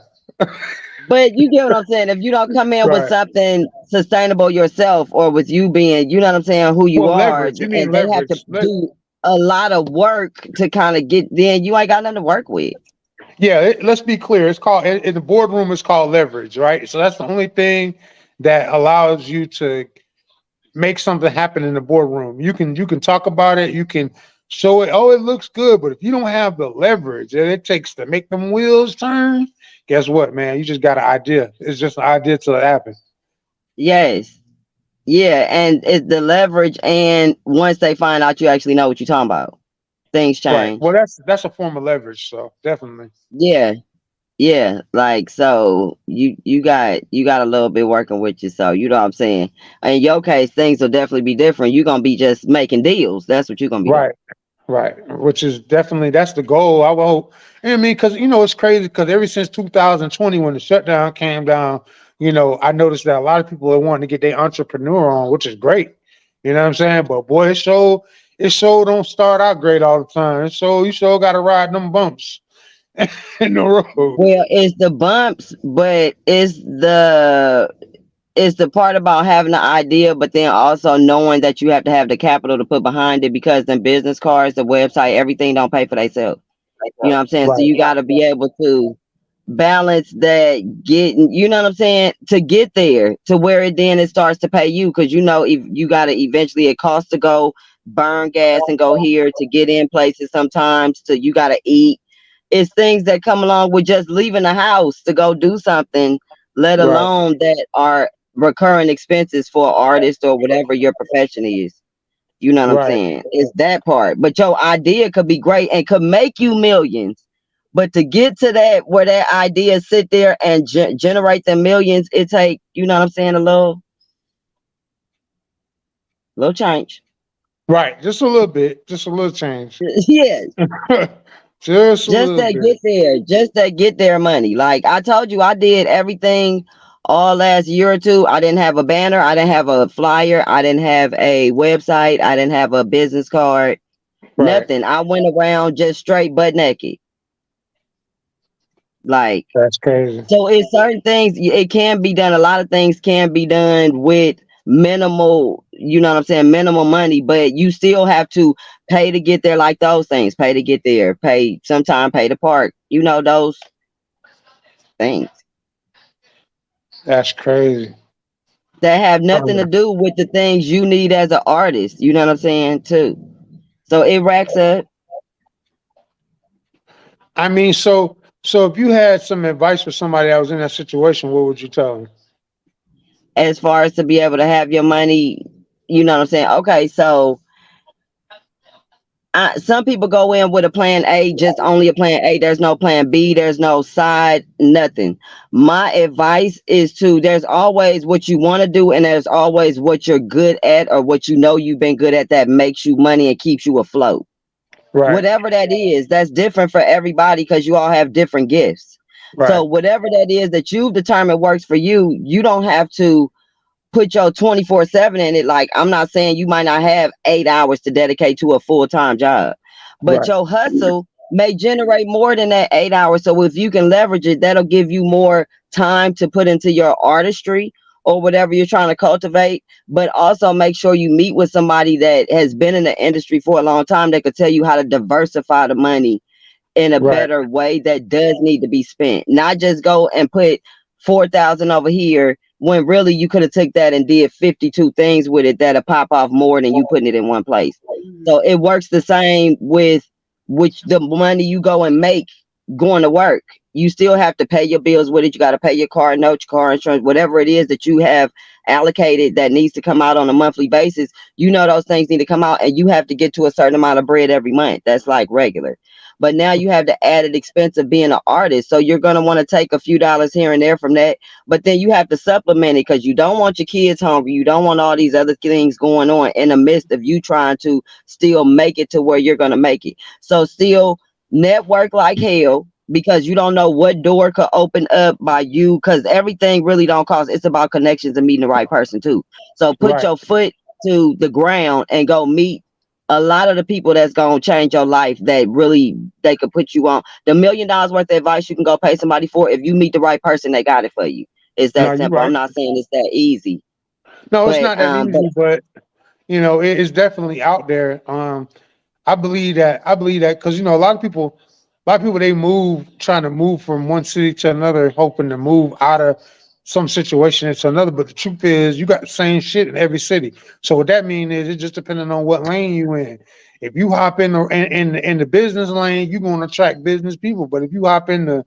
But you get what I'm saying. If you don't come in with right. something sustainable yourself, or with you being, you know what I'm saying, who you Well, are, leverage. You need and they have to leverage. do a lot of work to kind of get, then you ain't got nothing to work with. Yeah, let's be clear. It's called in the boardroom. It's called leverage, right? So that's the only thing that allows you to make something happen in the boardroom. You can talk about it. You can show it. Oh, it looks good, but if you don't have the leverage that it takes to make them wheels turn, guess what, man? You just got an idea. It's just an idea till it happens. Yes. Yeah, and it's the leverage, and once they find out you actually know what you're talking about, things Right. change. Well, that's a form of leverage. So definitely. Yeah. Yeah, like so you got a little bit working with you, so you know what I'm saying. In your case, things will definitely be different. You're gonna be just making deals. That's what you're gonna be doing. Right. Right. Which is definitely that's the goal. I will hope. I mean, because it's crazy because ever since 2020, when the shutdown came down, I noticed that a lot of people are wanting to get their entrepreneur on, which is great. You know what I'm saying? But boy, it show don't start out great all the time. So you sure got to ride them bumps in the road. Well, it's the bumps, but it's the part about having the idea, but then also knowing that you have to have the capital to put behind it, because the business cards, the website, everything don't pay for themselves. You know what I'm saying? So Right. you got to be able to balance that, getting, you know what I'm saying, to get there to where it starts to pay you, because if you got to eventually, it costs to go burn gas and go here to get in places sometimes, so you got to eat. It's things that come along with just leaving the house to go do something, let Right. alone that are recurring expenses for an artist or whatever your profession is. You know what I'm Right. saying? It's that part. But your idea could be great and could make you millions. But to get to that, where that idea sit there and generate the millions, it take, you know what I'm saying, a little change. Right. Just a little bit. Just a little change. Yes. Just a Just little that bit. get there, just that get there money. Like I told you, I did everything all last year or two. I didn't have a banner, I didn't have a flyer, I didn't have a website, I didn't have a business card, Right. nothing. I went around just straight butt naked. Like, That's crazy. so it's certain things, it can be done. A lot of things can be done with minimal, you know what I'm saying, minimal money, but you still have to pay to get there. Like those things, pay to get there, pay sometime, pay to park, those things That's crazy. that have nothing to Um, do with the things you need as an artist, you know what I'm saying, too. So it racks up. I mean, so if you had some advice for somebody that was in that situation, what would you tell them? As far as to be able to have your money, you know what I'm saying. Okay, so some people go in with a plan A, just only a plan A. There's no plan B. There's no side, nothing. My advice is there's always what you want to do, and there's always what you're good at, or what you've been good at that makes you money and keeps you afloat. Right. Whatever that is, that's different for everybody, because you all have different gifts. So Right. whatever that is that you've determined works for you, you don't have to put your 24/7 in it. Like, I'm not saying you might not have 8 hours to dedicate to a full-time job, but Right. your hustle may generate more than that 8 hours. So if you can leverage it, that'll give you more time to put into your artistry or whatever you're trying to cultivate. But also make sure you meet with somebody that has been in the industry for a long time that could tell you how to diversify the money in a Right. better way that does need to be spent. Not just go and put 4,000 over here, when really you could have took that and did 52 things with it that'll pop off more than you putting it in one place. So it works the same with which the money you go and make going to work. You still have to pay your bills with it. You got to pay your car note, your car insurance, whatever it is that you have allocated that needs to come out on a monthly basis. Those things need to come out, and you have to get to a certain amount of bread every month. That's like regular. But now you have the added expense of being an artist. So you're going to want to take a few dollars here and there from that. But then you have to supplement it, because you don't want your kids hungry. You don't want all these other things going on in the midst of you trying to still make it to where you're going to make it. So still network like hell, because you don't know what door could open up by you, because everything really don't cost. It's about connections and meeting the right person too. So put Right. your foot to the ground and go meet a lot of the people that's gonna change your life, that really they could put you on. The $1 million worth of advice you can go pay somebody for, if you meet the right person, they got it for you. It's No, that you're simple. I'm right. not saying it's that easy, No, it's but not that easy, but it is definitely out there. I believe that because a lot of people they move trying to move from one city to another, hoping to move out of some situation into another. But the truth is, you got the same shit in every city. So what that means is, it just depending on what lane you in. if you hop in the business lane, you're gonna attract business people. But if you hop in the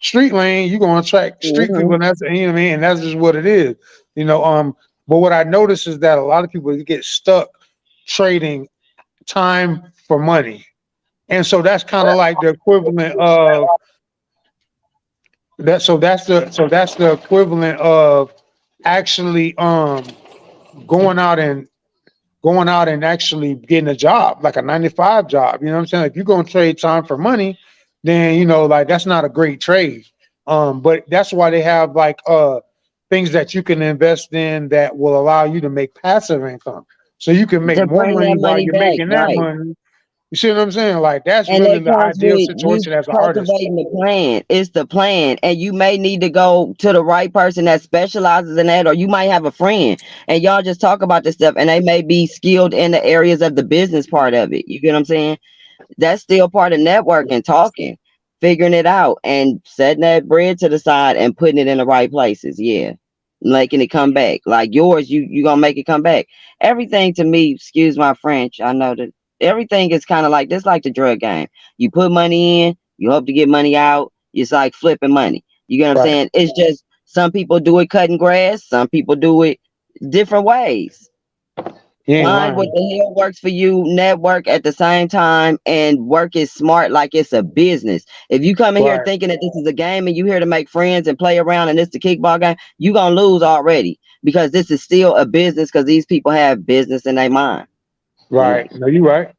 street lane, you're gonna attract street people, and that's, you know what I mean, and that's just what it is. You know, but what I notice is that a lot of people get stuck trading time for money. And so that's kind of like the equivalent of that. So that's the equivalent of actually going out and actually getting a job, like a 9 to 5 job. You know what I'm saying? If you're gonna trade time for money, then like that's not a great trade. But that's why they have like things that you can invest in that will allow you to make passive income. So you can make To more bring money that while money you're back, making that right? money. You see what I'm saying? Like that's And really that the comes ideal with you situation as an artist. cultivating the plan. It's the plan. And you may need to go to the right person that specializes in that, or you might have a friend and y'all just talk about this stuff and they may be skilled in the areas of the business part of it. You get what I'm saying? That's still part of networking, talking, figuring it out, and setting that bread to the side and putting it in the right places. Yeah. Making it come back. Like yours, you gonna make it come back. Everything to me, excuse my French, I know that everything is kind of like this, like the drug game. You put money in, you hope to get money out. It's like flipping money. You get what I'm Right. saying? It's just some people do it cutting grass, some people do it different ways. You ain't Find what lying. the hell works for you, network at the same time, and work is smart like it's a business. If you come in here Right. thinking that this is a game and you here to make friends and play around and it's the kickball game, you gonna lose already because this is still a business because these people have business in their mind. Right. No, you're right.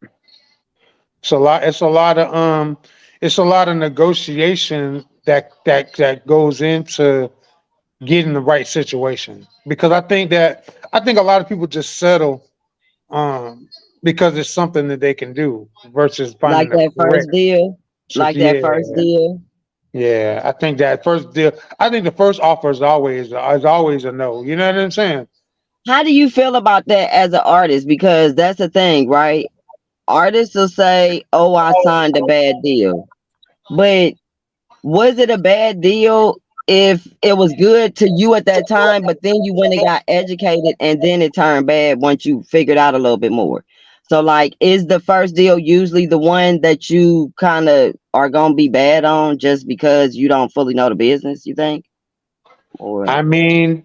It's a lot. It's a lot of negotiation that goes into getting the right situation. Because I think a lot of people just settle um because it's something that they can do versus finding Like the that correct. first deal, So like that first deal. yeah. I think that first deal. I think the first offer is always a no. You know what I'm saying? How do you feel about that as an artist? Because that's the thing, right? Artists will say, "Oh, I signed a bad deal," but was it a bad deal if it was good to you at that time, but then you went and got educated and then it turned bad once you figured out a little bit more? So, like, is the first deal usually the one that you kind of are going to be bad on just because you don't fully know the business, you think? Or I mean,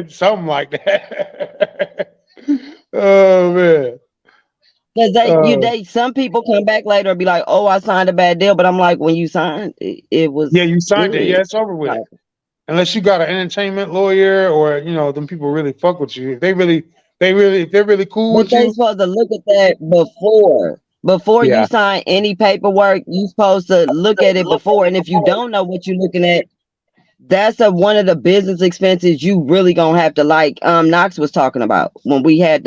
something like that. Oh man. because Uh, some people come back later and be like, "Oh, I signed a bad deal," but I'm like, when you signed, it yeah, was you signed it. good. Yeah, it's over with. Like, Unless you got an entertainment lawyer or them people really fuck with you. If they're really cool but with they you. supposed to look at that before you Yeah. sign any paperwork. You supposed to look at it before, and if you don't know what you're looking at, that's one of the business expenses you really gonna have to, like Knox was talking about when we had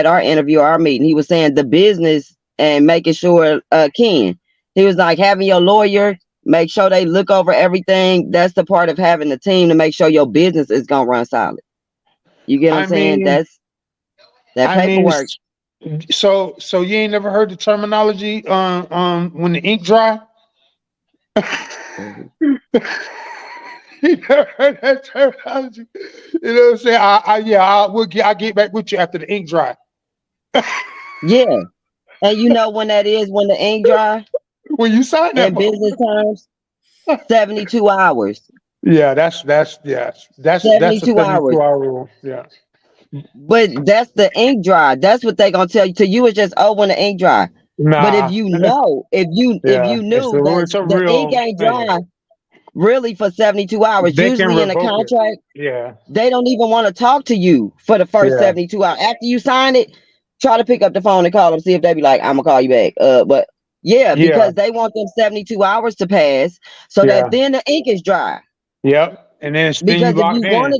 our interview, our meeting. He was saying the business and making sure Ken, he was like having your lawyer make sure they look over everything. That's the part of having the team to make sure your business is gonna run solid. You get what I'm I saying? mean, That's that I mean, paperwork. so you ain't never heard the terminology when the ink dry? You never heard that terminology? You know what I'm saying? I'll get back with you after the ink dry. Yeah. And you know when that is, when the ink dry When you sign that in motherfucker. business terms, 72 hours. Yeah, that's the 72 hours. 72-hour rule. Yeah. But that's the ink dry. That's what they gonna tell you. To you, it's just, oh, when the ink dry. But if Nah. you know, if Yeah. you knew that It's a the ink real ain't thing. dry really for 72 hours, They can usually in a revoke it. contract, Yeah. they don't even want to talk to you for the first Yeah. 72 hours. After you sign it, try to pick up the phone and call them, see if they be like, I'm gonna call you back. But yeah, Yeah. because they want them 72 hours to pass so that Yeah. then the ink is dry. Yep. And then you Because locked in.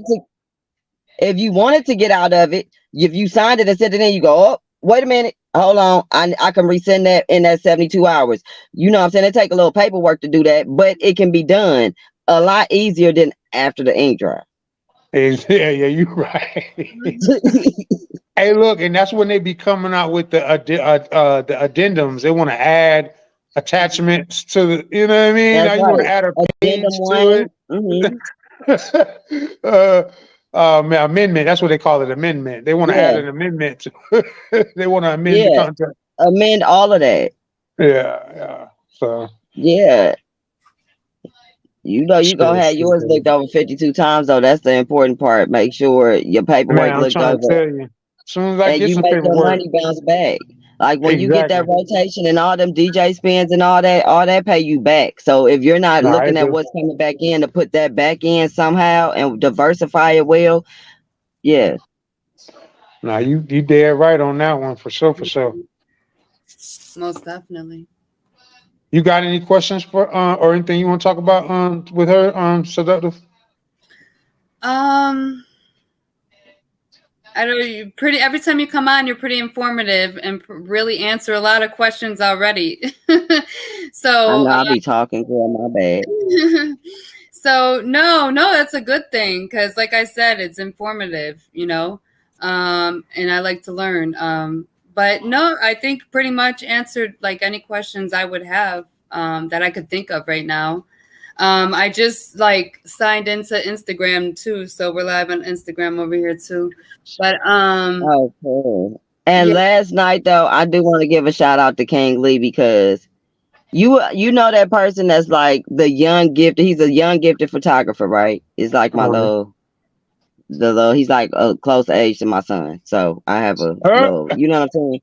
if you wanted to get out of it, if you signed it and said it in, you go, oh, wait a minute, hold on, I can rescind that in that 72 hours. You know what I'm saying? It take a little paperwork to do that, but it can be done a lot easier than after the ink dry. Yeah, you're right. Hey, look, and that's when they be coming out with the addendums. They want to add attachments to the, you know what I mean? That's Now you want to right. add a Addendum page to one. it. uh, Man, amendment. That's what they call it, amendment. They want to add Yeah, an amendment. They want to amend the yeah. contract. Amend all of that. Yeah. So Yeah. You know, you gonna shit, have yours looked over 52 times though. That's the important part. Make sure your man, paperwork I'm looked trying to over tell you. As soon as I and get you some make your paperwork, money bounce back. Like when you get that exactly. rotation and all them DJ spins and all that pay you back. So if you're not Nah, I looking at do. what's coming back in to put that back in somehow and diversify it well, yeah. Nah, you dead right on that one for sure, for sure. Most definitely. You got any questions for or anything you want to talk about with her seductive? I know you pretty. Every time you come on, you're pretty informative and really answer a lot of questions already. I So, know I'll be talking, girl, my bad. so no, that's a good thing because, like I said, it's informative, and I like to learn. But no, I think pretty much answered like any questions I would have that I could think of right now. I just like signed into Instagram too, so we're live on Instagram over here too. But Oh, cool. And yeah. last night though, I do want to give a shout out to King Lee because you know that person that's like the young gifted. He's a young gifted photographer, right? It's like my he's like a close age to my son. So I have a little, you know what I'm saying?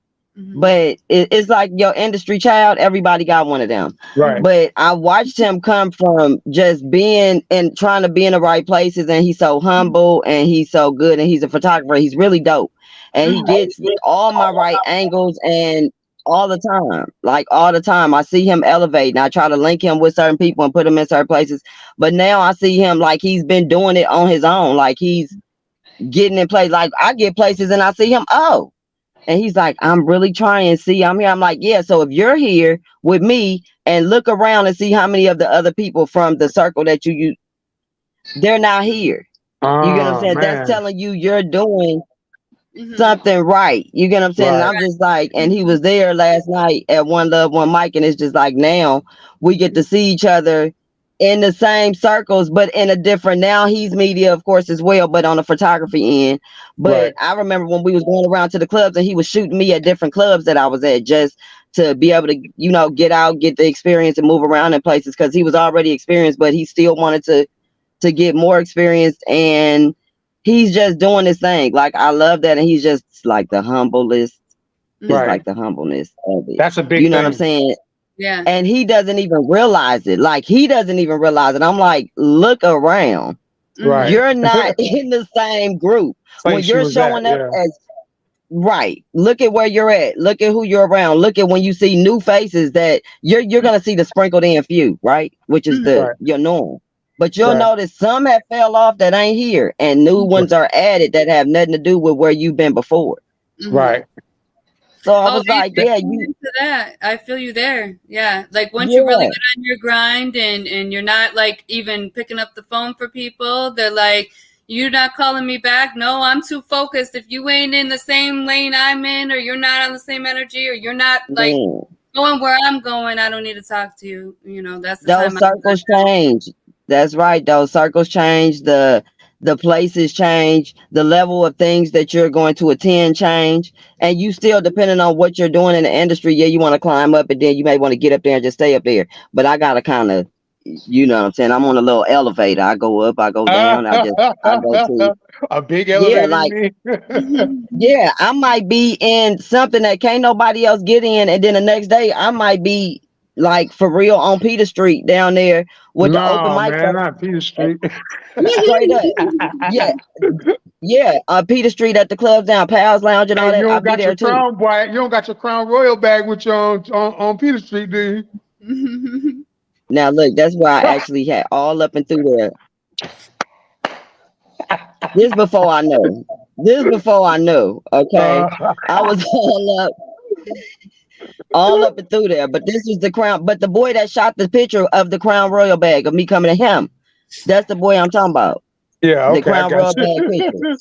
But it's like your industry child, everybody got one of them. Right. But I watched him come from just being and trying to be in the right places, and he's so humble and he's so good, and he's a photographer. He's really dope. And he gets all my right angles and all the time. Like all the time. I see him elevate and I try to link him with certain people and put him in certain places. But now I see him like he's been doing it on his own. Like he's getting in place. Like I get places and I see him, oh. And he's like, I'm really trying. See, I'm here. I'm like, yeah. So if you're here with me and look around and see how many of the other people from the circle that you they're not here. You get what I'm saying? Man. That's telling you you're doing something right. You get what I'm saying? Right. And I'm just like, and he was there last night at One Love, One Mic, and it's just like now we get to see each other in the same circles, but in a different. Now he's media, of course, as well, but on the photography end. But I remember when we was going around to the clubs and he was shooting me at different clubs that I was at just to be able to, get out, get the experience and move around in places because he was already experienced, but he still wanted to get more experience and he's just doing his thing. Like I love that, and he's just like the humblest. Just like the humbleness of it. That's a big You know thing. what I'm saying? Yeah. And he doesn't even realize it. Like he doesn't even realize it. I'm like, look around. Right. You're not in the same group. When you're showing up as right. Look at where you're at. Look at who you're around. Look at when you see new faces that you're gonna see the sprinkled in few, right? Which is your norm. But you'll notice some have fell off that ain't here, and new ones are added that have nothing to do with where you've been before. Right. So I was like, yeah, into that. I feel you there. Yeah. Like once you really get on your grind and you're not like even picking up the phone for people, they're like, you're not calling me back. No, I'm too focused. If you ain't in the same lane I'm in, or you're not on the same energy, or you're not like going where I'm going, I don't need to talk to you. That's the those circles change. That's right. Those circles change. The places change, the level of things that you're going to attend change, and you still depending on what you're doing in the industry. Yeah, you want to climb up, and then you may want to get up there and just stay up there. But I gotta kind of, you know what I'm saying? I'm on a little elevator. I go up, I go down. I go to a big elevator. Yeah, like yeah, I might be in something that can't nobody else get in, and then the next day I might be like for real on Peter Street down there with the open mic. Man, not Peter Street. Straight up. Yeah. Peter Street at the clubs down, Pals Lounge and all that. You I'll don't be got there your too. Crown, boy. You don't got your Crown Royal bag with you on Peter Street, do you? Now look, that's why I actually had all up and through there. This before I know. Okay. I was all up and through there. But this was the Crown. But the boy that shot the picture of the Crown Royal bag of me coming to him, that's the boy I'm talking about. Yeah, okay, the Crown Royal bag picture.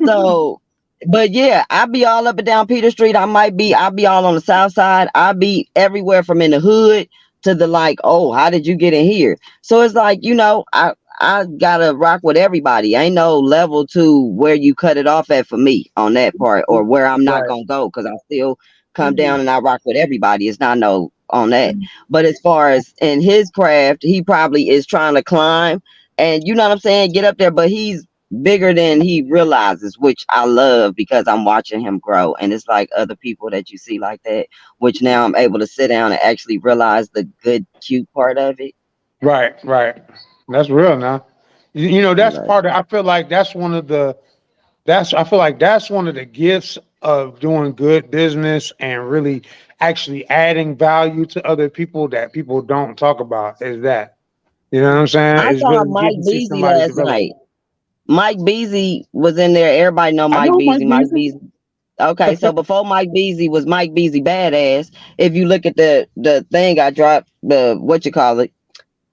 So, but yeah, I be all up and down Peter Street. I'll be all on the south side. I'll be everywhere from in the hood to the like, oh, how did you get in here? So it's like, I I gotta rock with everybody. Ain't no level to where you cut it off at for me on that part, or where I'm not Right. gonna go, because I still come Mhm. down and I rock with everybody. It's not no on that. Mhm. But as far as in his craft, he probably is trying to climb, and you know what I'm saying, get up there, but he's bigger than he realizes, which I love because I'm watching him grow. And it's like other people that you see like that, which now I'm able to sit down and actually realize the good, cute part of it. Right, right. That's real now. You know, that's Like, part of, I feel like that's one of the, I feel like that's one of the gifts of doing good business and really actually adding value to other people that people don't talk about is that. You know what I'm saying? I Is saw really Mike getting to see Beasley somebody last develop. night. Mike Beasley was in there. Everybody know I Mike know Mike Beasley. Mike Beasley. Beasley. Okay, so before Mike Beasley was Mike Beasley badass. If you look at the thing I dropped, the what you call it,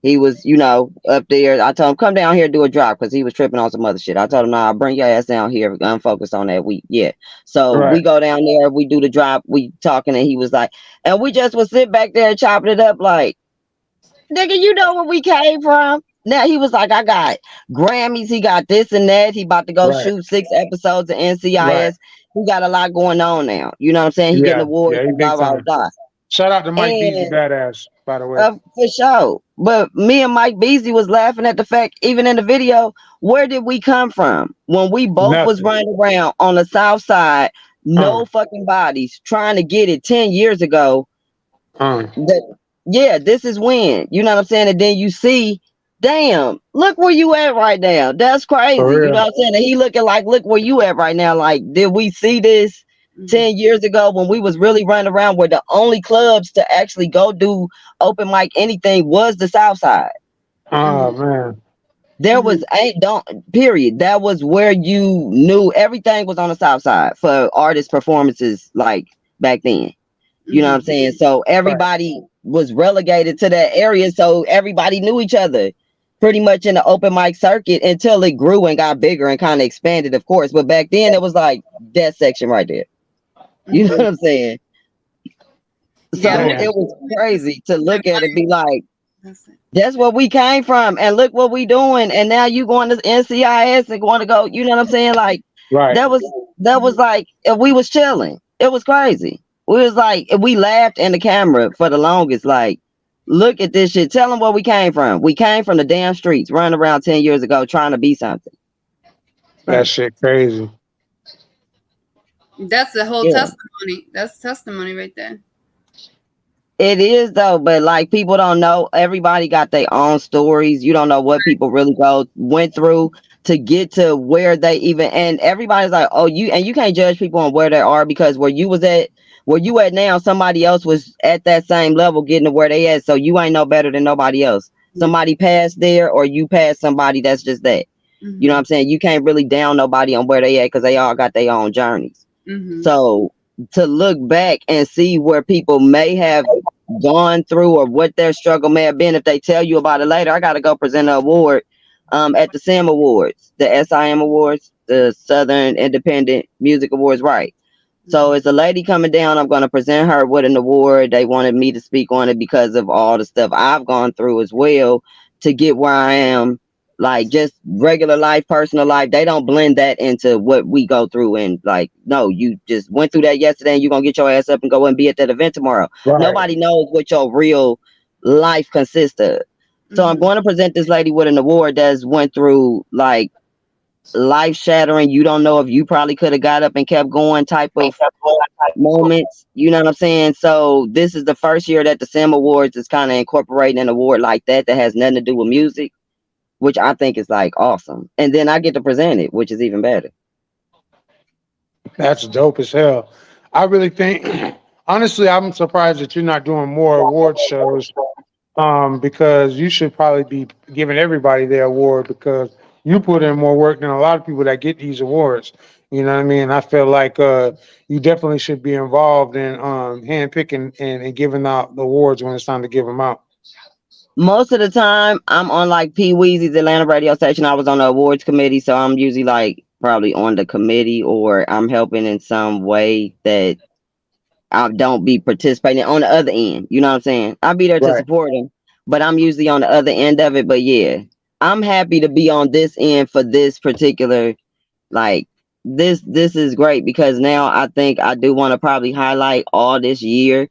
he was, you know, up there. I told him come down here and do a drop because he was tripping on some other shit. I told him, nah, bring your ass down here. I'm focused on that week. Yeah. So we Right. go down there, we do the drop, we talking, and he was like, and we just was sitting back there chopping it up like, nigga, you know where we came from. Now he was like, I got Grammys, he got this and that. He about to go Right. shoot 6 episodes of Right. NCIS. He got a lot going on now. You know what I'm saying? He getting Yeah. awards Yeah. He and blah big blah time. blah. Shout out to Mike Beasley, And badass, by the way. for sure. But me and Mike Beasley was laughing at the fact, even in the video, where did we come from? When we both was Nothing. running around on the south side, Uh, no fucking bodies, trying to get it 10 years ago. uh, That, yeah, this is when, you know what I'm saying? And then you see, damn, look where you at right now. That's for crazy. You know real. what I'm saying? And he looking like, look where you at right now. Like, did we see this Mhm. 10 years ago when we was really running around, where the only clubs to actually go do open mic anything was the south side? Oh Mhm. man. There was Mhm. ain't don't period. That was where you knew everything was on the south side for artist performances like back then. You know what I'm Mhm. saying? So Right. everybody was relegated to that area. So everybody knew each other pretty much in the open mic circuit until it grew and got bigger and kind of expanded, of course. But back then it was like that section right there. You know Mhm. what I'm saying? Yeah, So Man. it was crazy to look at it, be like, that's it. that's where we came from, and look what we doing. And now you going to NCIS and going to go, you know what I'm saying? Like Right. that was like if we was chilling. It was crazy. We was like if we laughed in the camera for the longest, like, look at this shit. Tell them where we came from. We came from the damn streets, running around 10 years ago trying to be something. That shit crazy. That's the whole Yeah. testimony. That's testimony right there. It is though, but like people don't know. Everybody got their own stories. You don't know what people really went through to get to where they even. And everybody's like, oh, you can't judge people on where they are because where you at now, somebody else was at that same level getting to where they at. So you ain't no better than nobody else. Somebody passed there, or you passed somebody that's just that. You know what Mhm. I'm saying? You can't really down nobody on where they at because they all got their own journeys. Mhm. So to look back and see where people may have gone through or what their struggle may have been, if they tell you about it later, I got to go present an award at the SIM Awards, the SIM Awards, the Southern Independent Music Awards, right? So it's a lady coming down. I'm going to present her with an award. They wanted me to speak on it because of all the stuff I've gone through as well to get where I am. Like just regular life, personal life, they don't blend that into what we go through. And like, no, you just went through that yesterday and you're going to get your ass up and go and be at that event tomorrow. Right. Nobody knows what your real life consists of. So I'm Mhm. going to present this lady with an award that's went through like life shattering. You don't know if you probably could have got up and kept going type of moments. You know what I'm saying? So this is the first year that the SIM Awards is kind of incorporating an award like that has nothing to do with music, which I think is like awesome. And then I get to present it, which is even better. That's dope as hell. I really think, honestly, I'm surprised that you're not doing more award shows. Because you should probably be giving everybody their award because you put in more work than a lot of people that get these awards. You know what I mean? I feel like you definitely should be involved in hand picking and giving out the awards when it's time to give them out. Most of the time, I'm on like Pee Weezy's Atlanta radio station. I was on the awards committee, so I'm usually like probably on the committee or I'm helping in some way that I don't be participating on the other end. You know what I'm saying? I'll be there to Right. support him, but I'm usually on the other end of it. But yeah, I'm happy to be on this end for this particular, like, this is great because now I think I do want to probably highlight all this year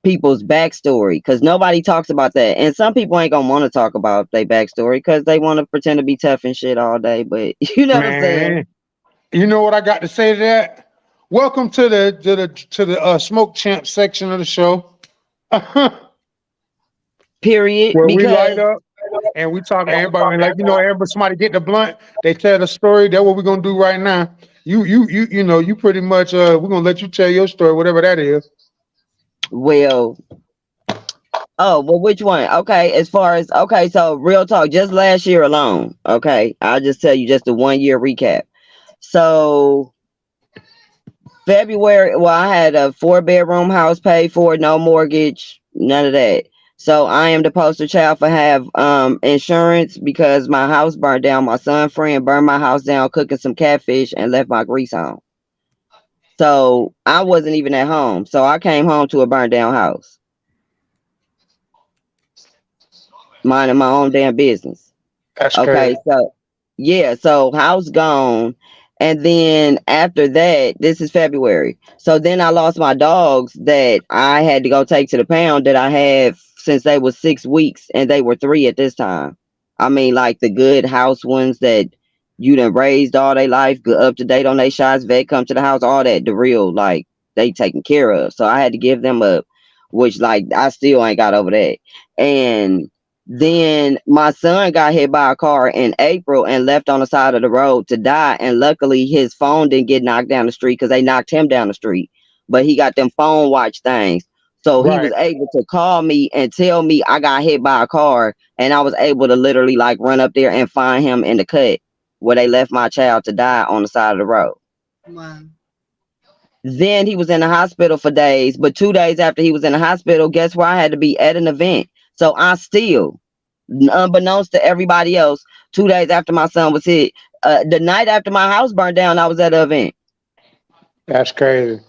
people's backstory because nobody talks about that, and some people ain't gonna want to talk about their backstory because they want to pretend to be tough and shit all day. But you know what I'm saying? Man, you know what I got to say to that? Welcome to the Smoke Champ section of the show. Period. Where we Because light up and we talk to everybody. And like, you know, everybody, somebody get the blunt, they tell the story. That's what we're gonna do right now. You know, you pretty much we're gonna let you tell your story, whatever that is. well, oh well, which one? Okay, as far as okay, so real talk, just last year alone. Okay, I'll just tell you just a 1 year recap. So February, well, I had a 4-bedroom house paid for, no mortgage, none of that. So I am the poster child for have insurance because my house burned down. My son friend burned my house down cooking some catfish and left my grease home. So I wasn't even at home. So I came home to a burned down house, minding my own damn business. That's Okay, crazy. so yeah, so house gone. And then after that, this is February. So then I lost my dogs that I had to go take to the pound that I had since they were 6 weeks and they were 3 at this time. I mean, like the good house ones that you done raised all their life, good up to date on their shots, vet come to the house, all that, the real, like they taken care of. So I had to give them up, which like I still ain't got over that. And then my son got hit by a car in April and left on the side of the road to die. And luckily his phone didn't get knocked down the street because they knocked him down the street. But he got them phone watch things. So he was Right. able to call me and tell me I got hit by a car. And I was able to literally like run up there and find him in the cut where they left my child to die on the side of the road. Wow. Then he was in the hospital for days. But 2 days after he was in the hospital, guess where I had to be at an event. So I still, unbeknownst to everybody else, 2 days after my son was hit, the night after my house burned down, I was at an event. That's crazy.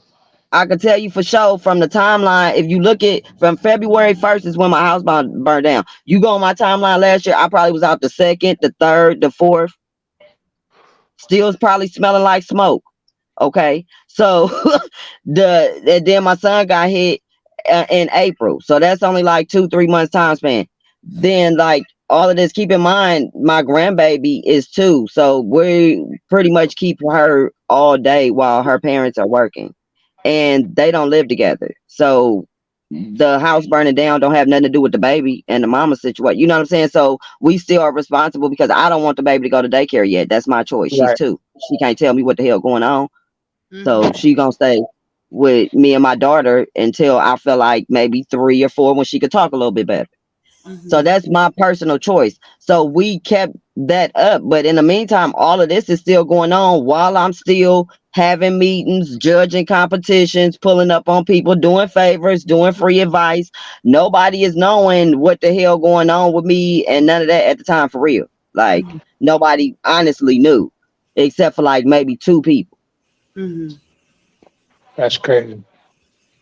I can tell you for sure from the timeline, if you look at from February 1st is when my house burned down. You go on my timeline last year, I probably was out the 2nd, the 3rd, the 4th. Still probably smelling like smoke. Okay. So and then my son got hit in April. So that's only like 2-3 months time span. Then like all of this, keep in mind my grandbaby is 2. So we pretty much keep her all day while her parents are working. And they don't live together. So the house burning down don't have nothing to do with the baby and the mama situation. You know what I'm saying? So we still are responsible because I don't want the baby to go to daycare yet. That's my choice. She's Right. 2. She can't tell me what the hell going on. So she gonna stay with me and my daughter until I feel like maybe 3 or 4 when she could talk a little bit better. So that's my personal choice. So we kept that up. But in the meantime, all of this is still going on while I'm still having meetings, judging competitions, pulling up on people, doing favors, doing free advice. Nobody is knowing what the hell going on with me and none of that at the time for real. Like nobody honestly knew except for like maybe 2 people. That's crazy.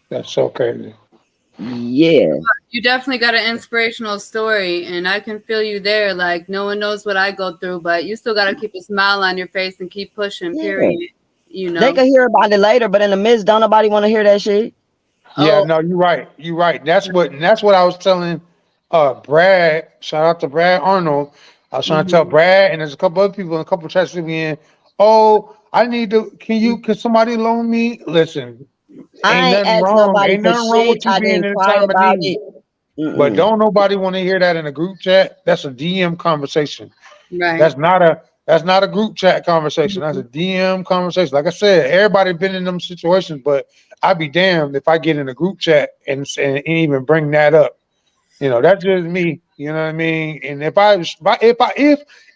That's so crazy. Yeah. You definitely got an inspirational story, and I can feel you there. Like, no one knows what I go through, but you still got to keep a smile on your face and keep pushing, Yeah. period. You know? They can hear about it later, but in the midst, don't nobody want to hear that shit. Yeah, Oh. no, you're right. You're right. That's what I was telling Brad. Shout out to Brad Arnold. I was trying to tell Brad, and there's a couple other people in a couple chats with me in. Oh, I need to. Can somebody loan me? Listen, I ain't nothing asked wrong. nobody Ain't for nothing wrong shit. with you I being didn't in a cry time of about need. it. But don't nobody want to hear that in a group chat. That's a DM conversation. Right. That's not a group chat conversation. That's a DM conversation. Like I said, everybody been in them situations, but I'd be damned if I get in a group chat and even bring that up. You know, that's just me. You know what I mean? And if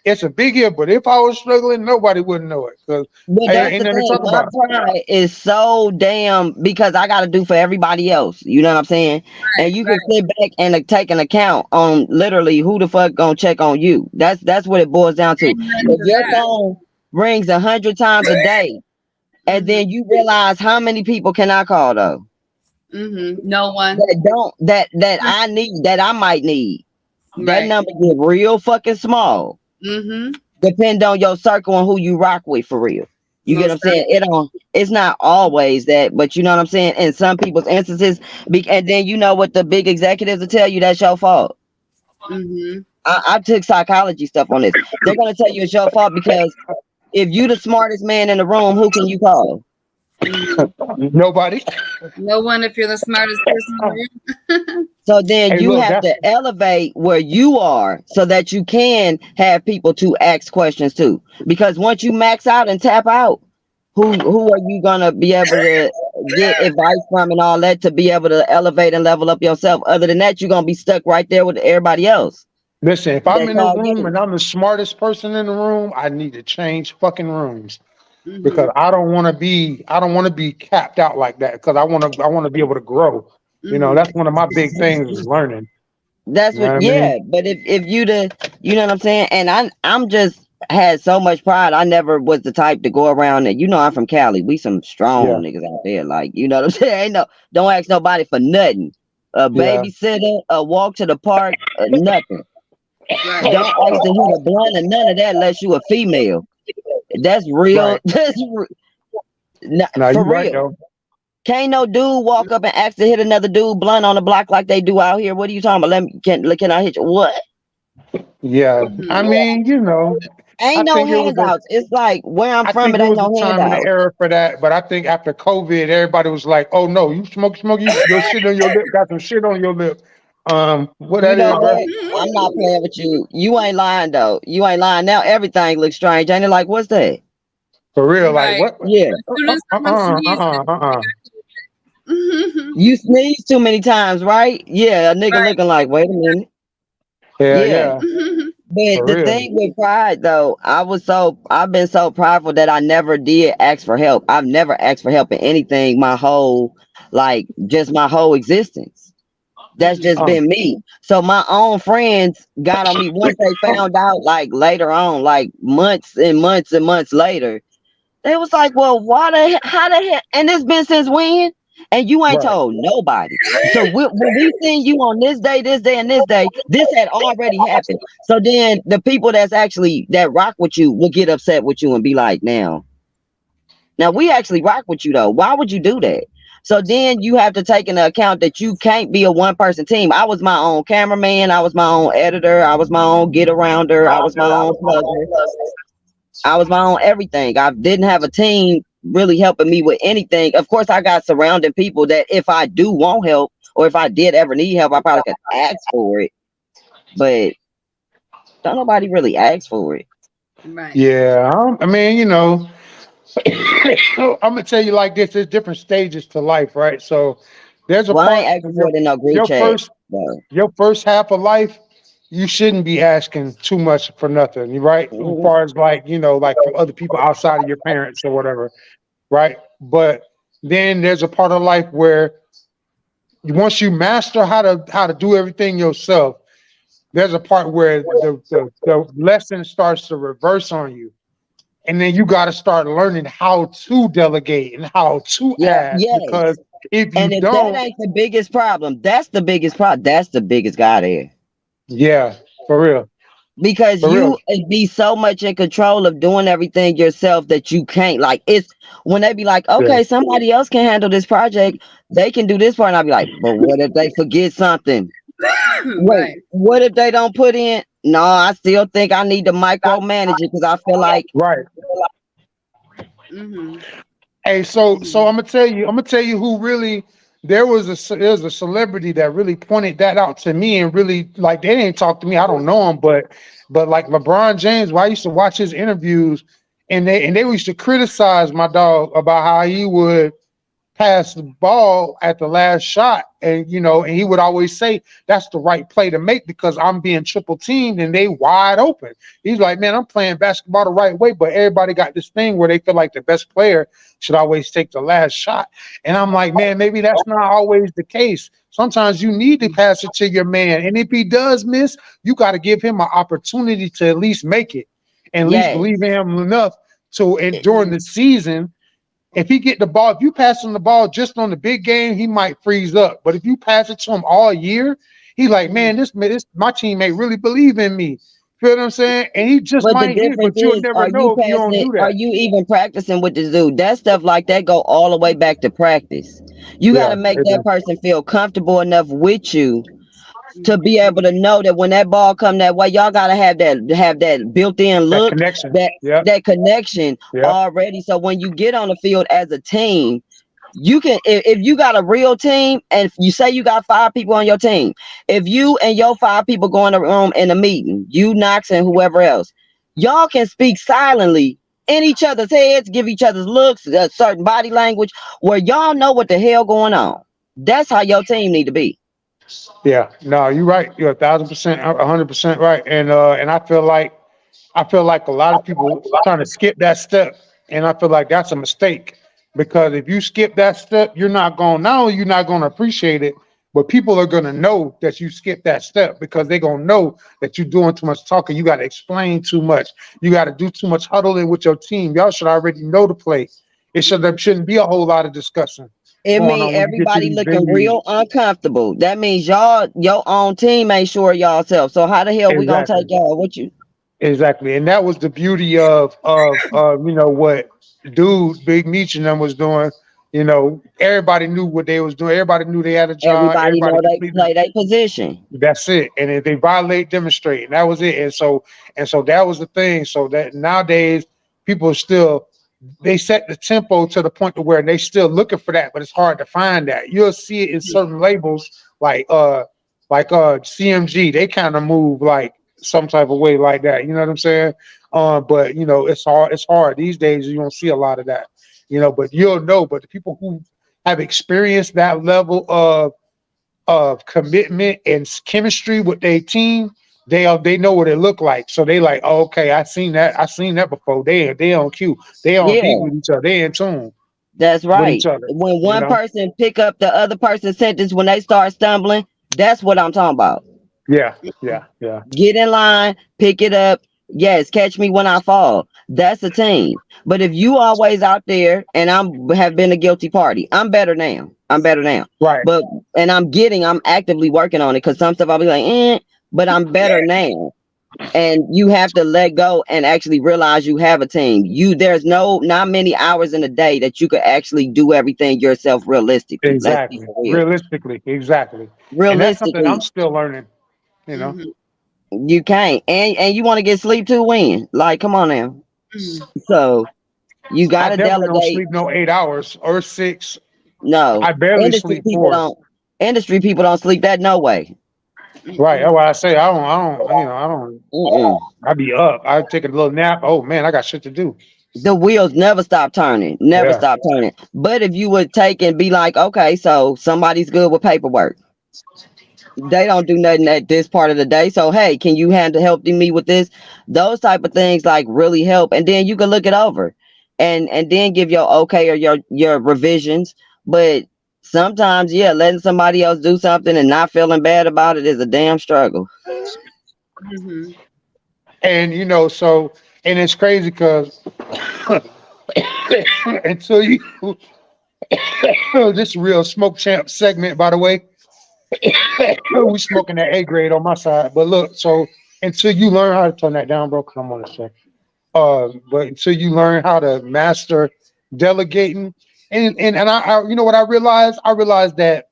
it's a big if, but if I was struggling, nobody wouldn't know it because But that's ain't the nothing to thing. talk My about. pride is so damn because I got to do for everybody else. You know what I'm saying? And you can sit back and take an account on literally who the fuck gonna check on you. That's what it boils down to. If your phone rings 100 times a day, and then you realize how many people can I call though? No one that I need, that I might need. That Right. number get real fucking small. Mm-hmm. Depend on your circle and who you rock with for real. You get what I'm Most saying? It's not always that, but you know what I'm saying? In some people's instances, and then you know what the big executives will tell you, that's your fault. Mm-hmm. I took psychology stuff on this. They're gonna tell you it's your fault because if you the smartest man in the room, who can you call? Nobody. No one if you're the smartest person in the room. So then Hey, you look, have that's to elevate where you are so that you can have people to ask questions to. Because once you max out and tap out, who are you gonna be able to get advice from and all that to be able to elevate and level up yourself? Other than that, you're gonna be stuck right there with everybody else. listen. If I'm That's in the all room you. and I'm the smartest person in the room, I need to change fucking rooms Mm-hmm. because I don't want to be. I don't want to be capped out like that because I want to. I want to be able to grow. You know, Mm-hmm. that's one of my big things is learning. That's You know what, what I mean? yeah. But if you you know what I'm saying. And I'm just had so much pride. I never was the type to go around and I'm from Cali. We some Yeah, strong niggas out there. Like you know what I'm saying. Ain't no, don't ask nobody for nothing. A yeah. babysitter, a walk to the park, nothing. Right. Don't ask to hit a blunt or none of that unless you a female. That's real. Right. Now For you right real. though. Can't no dude walk up and ask to hit another dude blunt on the block like they do out here. What are you talking about? Can I hit you? What? Yeah. I Mm-hmm. mean, you know, I Ain't no think it was a. handouts. It's like where I'm I from, think it it ain't was a no time and an handouts. era for that, but I think after COVID, everybody was like, "Oh no, you smoke, your shit on your lip, got some shit on your lip." What You that know is, bro? what? I'm not playing with you. You ain't lying though. You ain't lying. Now everything looks strange. Ain't it like what's that? For real, like Right. what? Yeah. As soon as someone sneezes, mm-hmm. You sneeze too many times, right? Yeah, a nigga Right. looking like, wait a minute. Yeah, Yeah. yeah, But for the real. thing with pride though, I've been so prideful that I never did ask for help. I've never asked for help in anything my whole just my whole existence. That's just Um, been me. So my own friends got on me once they found out, like later on, like months and months and months later. They was like, well, how the hell? And it's been since when? And you ain't right. told nobody. So when we seen you on this day, and this day, this had already happened. So then the people that rock with you will get upset with you and be like, now we actually rock with you though. Why would you do that? So then you have to take into account that you can't be a one person team. I was my own cameraman. I was my own editor. I was my own get arounder. I was my own plugger. I was my own everything. I didn't have a team really helping me with anything. Of course, I got surrounding people that if I do want help or if I did ever need help, I probably could ask for it. But don't nobody really ask for it. Right. Yeah, I mean, you know, I'm gonna tell you like this: there's different stages to life, right? So there's a Well, I part ain't asking of for it in no group your chat. first Though. your first half of life, you shouldn't be asking too much for nothing, right? As Mhm. far as like, you know, like from other people outside of your parents or whatever, right? But then there's a part of life where once you master how to do everything yourself, there's a part where the lesson starts to reverse on you. And then you got to start learning how to delegate and how to Yeah, ask yes. because if you And if that don't, ain't the biggest problem, that's the biggest problem. That's the biggest guy there. yeah, for real, Because for real. you be so much in control of doing everything yourself that you can't it's when they be like, Yeah. okay, somebody else can handle this project, they can do this part, and I'll be like, but what if they forget something? Wait, Right. what if they don't put in? No, I still think I need to micromanage it because I feel like Right. Mm-hmm. Hey, so Mm-hmm. I'm gonna tell you who really there was a celebrity that really pointed that out to me and really like they didn't talk to me. I don't know him, but like LeBron James, well, I used to watch his interviews and they used to criticize my dog about how he would pass the ball at the last shot. And you know, and he would always say that's the right play to make because I'm being triple teamed and they wide open. He's like, man, I'm playing basketball the right way, but everybody got this thing where they feel like the best player should always take the last shot. And I'm like, man, maybe that's not always the case. Sometimes you need to pass it to your man. And if he does miss, you got to give him an opportunity to at least make it and at least yes, believe in him enough to and during the season if he get the ball, if you pass him the ball just on the big game, he might freeze up. But if you pass it to him all year, he like, Mm-hmm. man, this my teammate really believe in me. If Feel what I'm saying? And he just But the might hit, difference but you'll is, never know if you don't do are that. you even practicing with this dude? That stuff like that go all the way back to practice. You got Yeah, to make it that do. person feel comfortable enough with you to be able to know that when that ball come that way, y'all gotta have that built-in That look, connection. that Yep. that connection Yep. already. So when you get on the field as a team, you can if you got a real team and you say you got 5 people on your team, if you and your 5 people go in the room in a meeting, you Knox and whoever else, y'all can speak silently in each other's heads, give each other's looks, a certain body language, where y'all know what the hell going on. That's how your team need to be. Yeah. No, you're right. You're 1,000%, 100% right. And I feel like a lot of people trying to skip that step, and I feel like that's a mistake because if you skip that step, you're not going. Not only you're not going to appreciate it, but people are going to know that you skipped that step because they're going to know that you're doing too much talking. You got to explain too much. You got to do too much huddling with your team. Y'all should already know the play. There shouldn't be a whole lot of discussion It going mean on when you get to everybody these looking venues. real uncomfortable. That means y'all, your own team ain't sure of y'all self. So how the hell we gonna take Exactly. y'all with you? Exactly, and that was the beauty of what dude Big Meech and them was doing. Everybody knew what they was doing. Everybody knew they had a job. Everybody Everybody know they completely. play their position. That's it. And if they violate, demonstrate, and that was it. And so that was the thing. So that nowadays people are still they set the tempo to the point to where they still looking for that, but it's hard to find that. You'll see it in certain labels like CMG. They kind of move like some type of way like that. You know what I'm saying? But it's hard. It's hard these days. You don't see a lot of that. But you'll know. But the people who have experienced that level of commitment and chemistry with their team, they know what it look like. So they like, oh, okay, I seen that before. They on cue. They on Yeah, beat with each other. They in tune that's with each right. other. When You one know? person pick up the other person's sentence when they start stumbling, that's what I'm talking about. Yeah, yeah, yeah. Get in line, pick it up. Yes, catch me when I fall. That's a team. But if you always out there, and have been a guilty party, I'm better now. I'm better now. Right. But and I'm actively working on it because some stuff I'll be like, but I'm better now. And you have to let go and actually realize you have a team. There's not many hours in a day that you could actually do everything yourself realistically. Let's be Exactly. for real. Realistically, exactly. And that's something I'm Realistically, still learning. You know, you can't. And you want to get sleep too when? Like, come on now. So you I gotta definitely don't delegate. sleep no 8 hours or 6. No. I barely Industry sleep people 4. don't industry people don't sleep that no way. Right. That's why I say I don't. Mm-mm. I be up. I take a little nap. Oh man, I got shit to do. The wheels never stop turning. Never Yeah. stop turning. But if you would take and be like, okay, so somebody's good with paperwork. They don't do nothing at this part of the day. So hey, can you help me with this? Those type of things like really help. And then you can look it over and then give your okay or your revisions. But sometimes, yeah, letting somebody else do something and not feeling bad about it is a damn struggle. And and it's crazy because until you this real smoke champ segment, by the way, we smoking that A grade on my side. But look, so until you learn how to turn that down, bro, come on a sec. But until you learn how to master delegating, and I you know what I realized? I realized that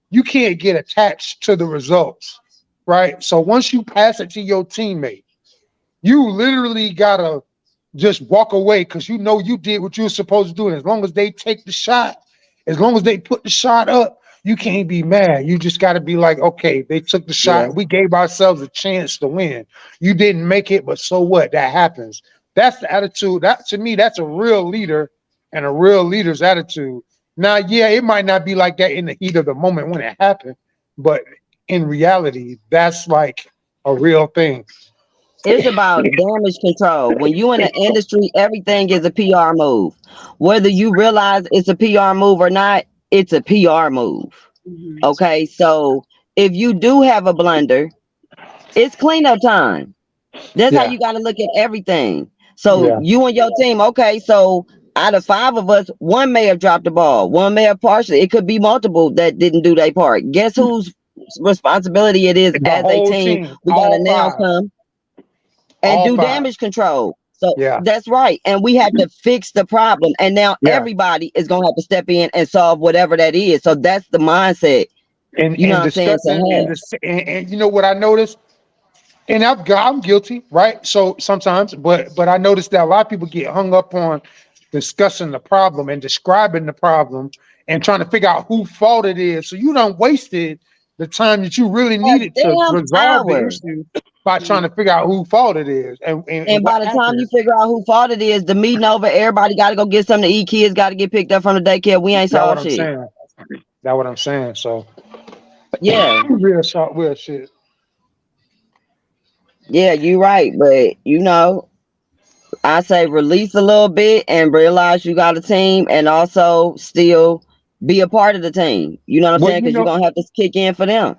you can't get attached to the results, right? So once you pass it to your teammate, you literally gotta just walk away because you know you did what you were supposed to do. And as long as they take the shot, as long as they put the shot up, you can't be mad. You just got to be like, okay, they took the Yeah. shot. We gave ourselves a chance to win. You didn't make it, but so what? That happens. That's the attitude. That to me, that's a real leader and a real leader's attitude. Now, yeah, it might not be like that in the heat of the moment when it happened, but in reality, that's like a real thing. It's about damage control. When you in the industry, everything is a PR move. Whether you realize it's a PR move or not, it's a PR move. Okay, so if you do have a blunder, it's cleanup time. That's how Yeah, you got to look at everything. So yeah, you and your team, okay, so out of 5 of us, 1 may have dropped the ball, 1 may have partially. It could be multiple that didn't do their part. Guess whose responsibility it is the as a whole team? team, We got to all now five. come. and All do 5. damage control. So Yeah. that's right. And we have to fix the problem. And now Yeah. everybody is gonna have to step in and solve whatever that is. So that's the mindset. And You know and what I'm saying? discussing So and you know what I noticed? And I'm guilty, right? So sometimes, but I noticed that a lot of people get hung up on discussing the problem and describing the problem and trying to figure out who fault it is. So you done wasted the time that you really a needed to damn resolve the hour. issue by trying to figure out who fault it is and And by what the time you happened. figure out who fault it is, the meeting over, everybody gotta go get something to eat, kids gotta get picked up from the daycare. We ain't That's what solved I'm shit. saying. That's what I'm saying. So Yeah. real shit. Yeah, you right. But you know, I say release a little bit and realize you got a team and also still be a part of the team. You know what I'm Well, saying? you Because you're know, gonna have to kick in for them.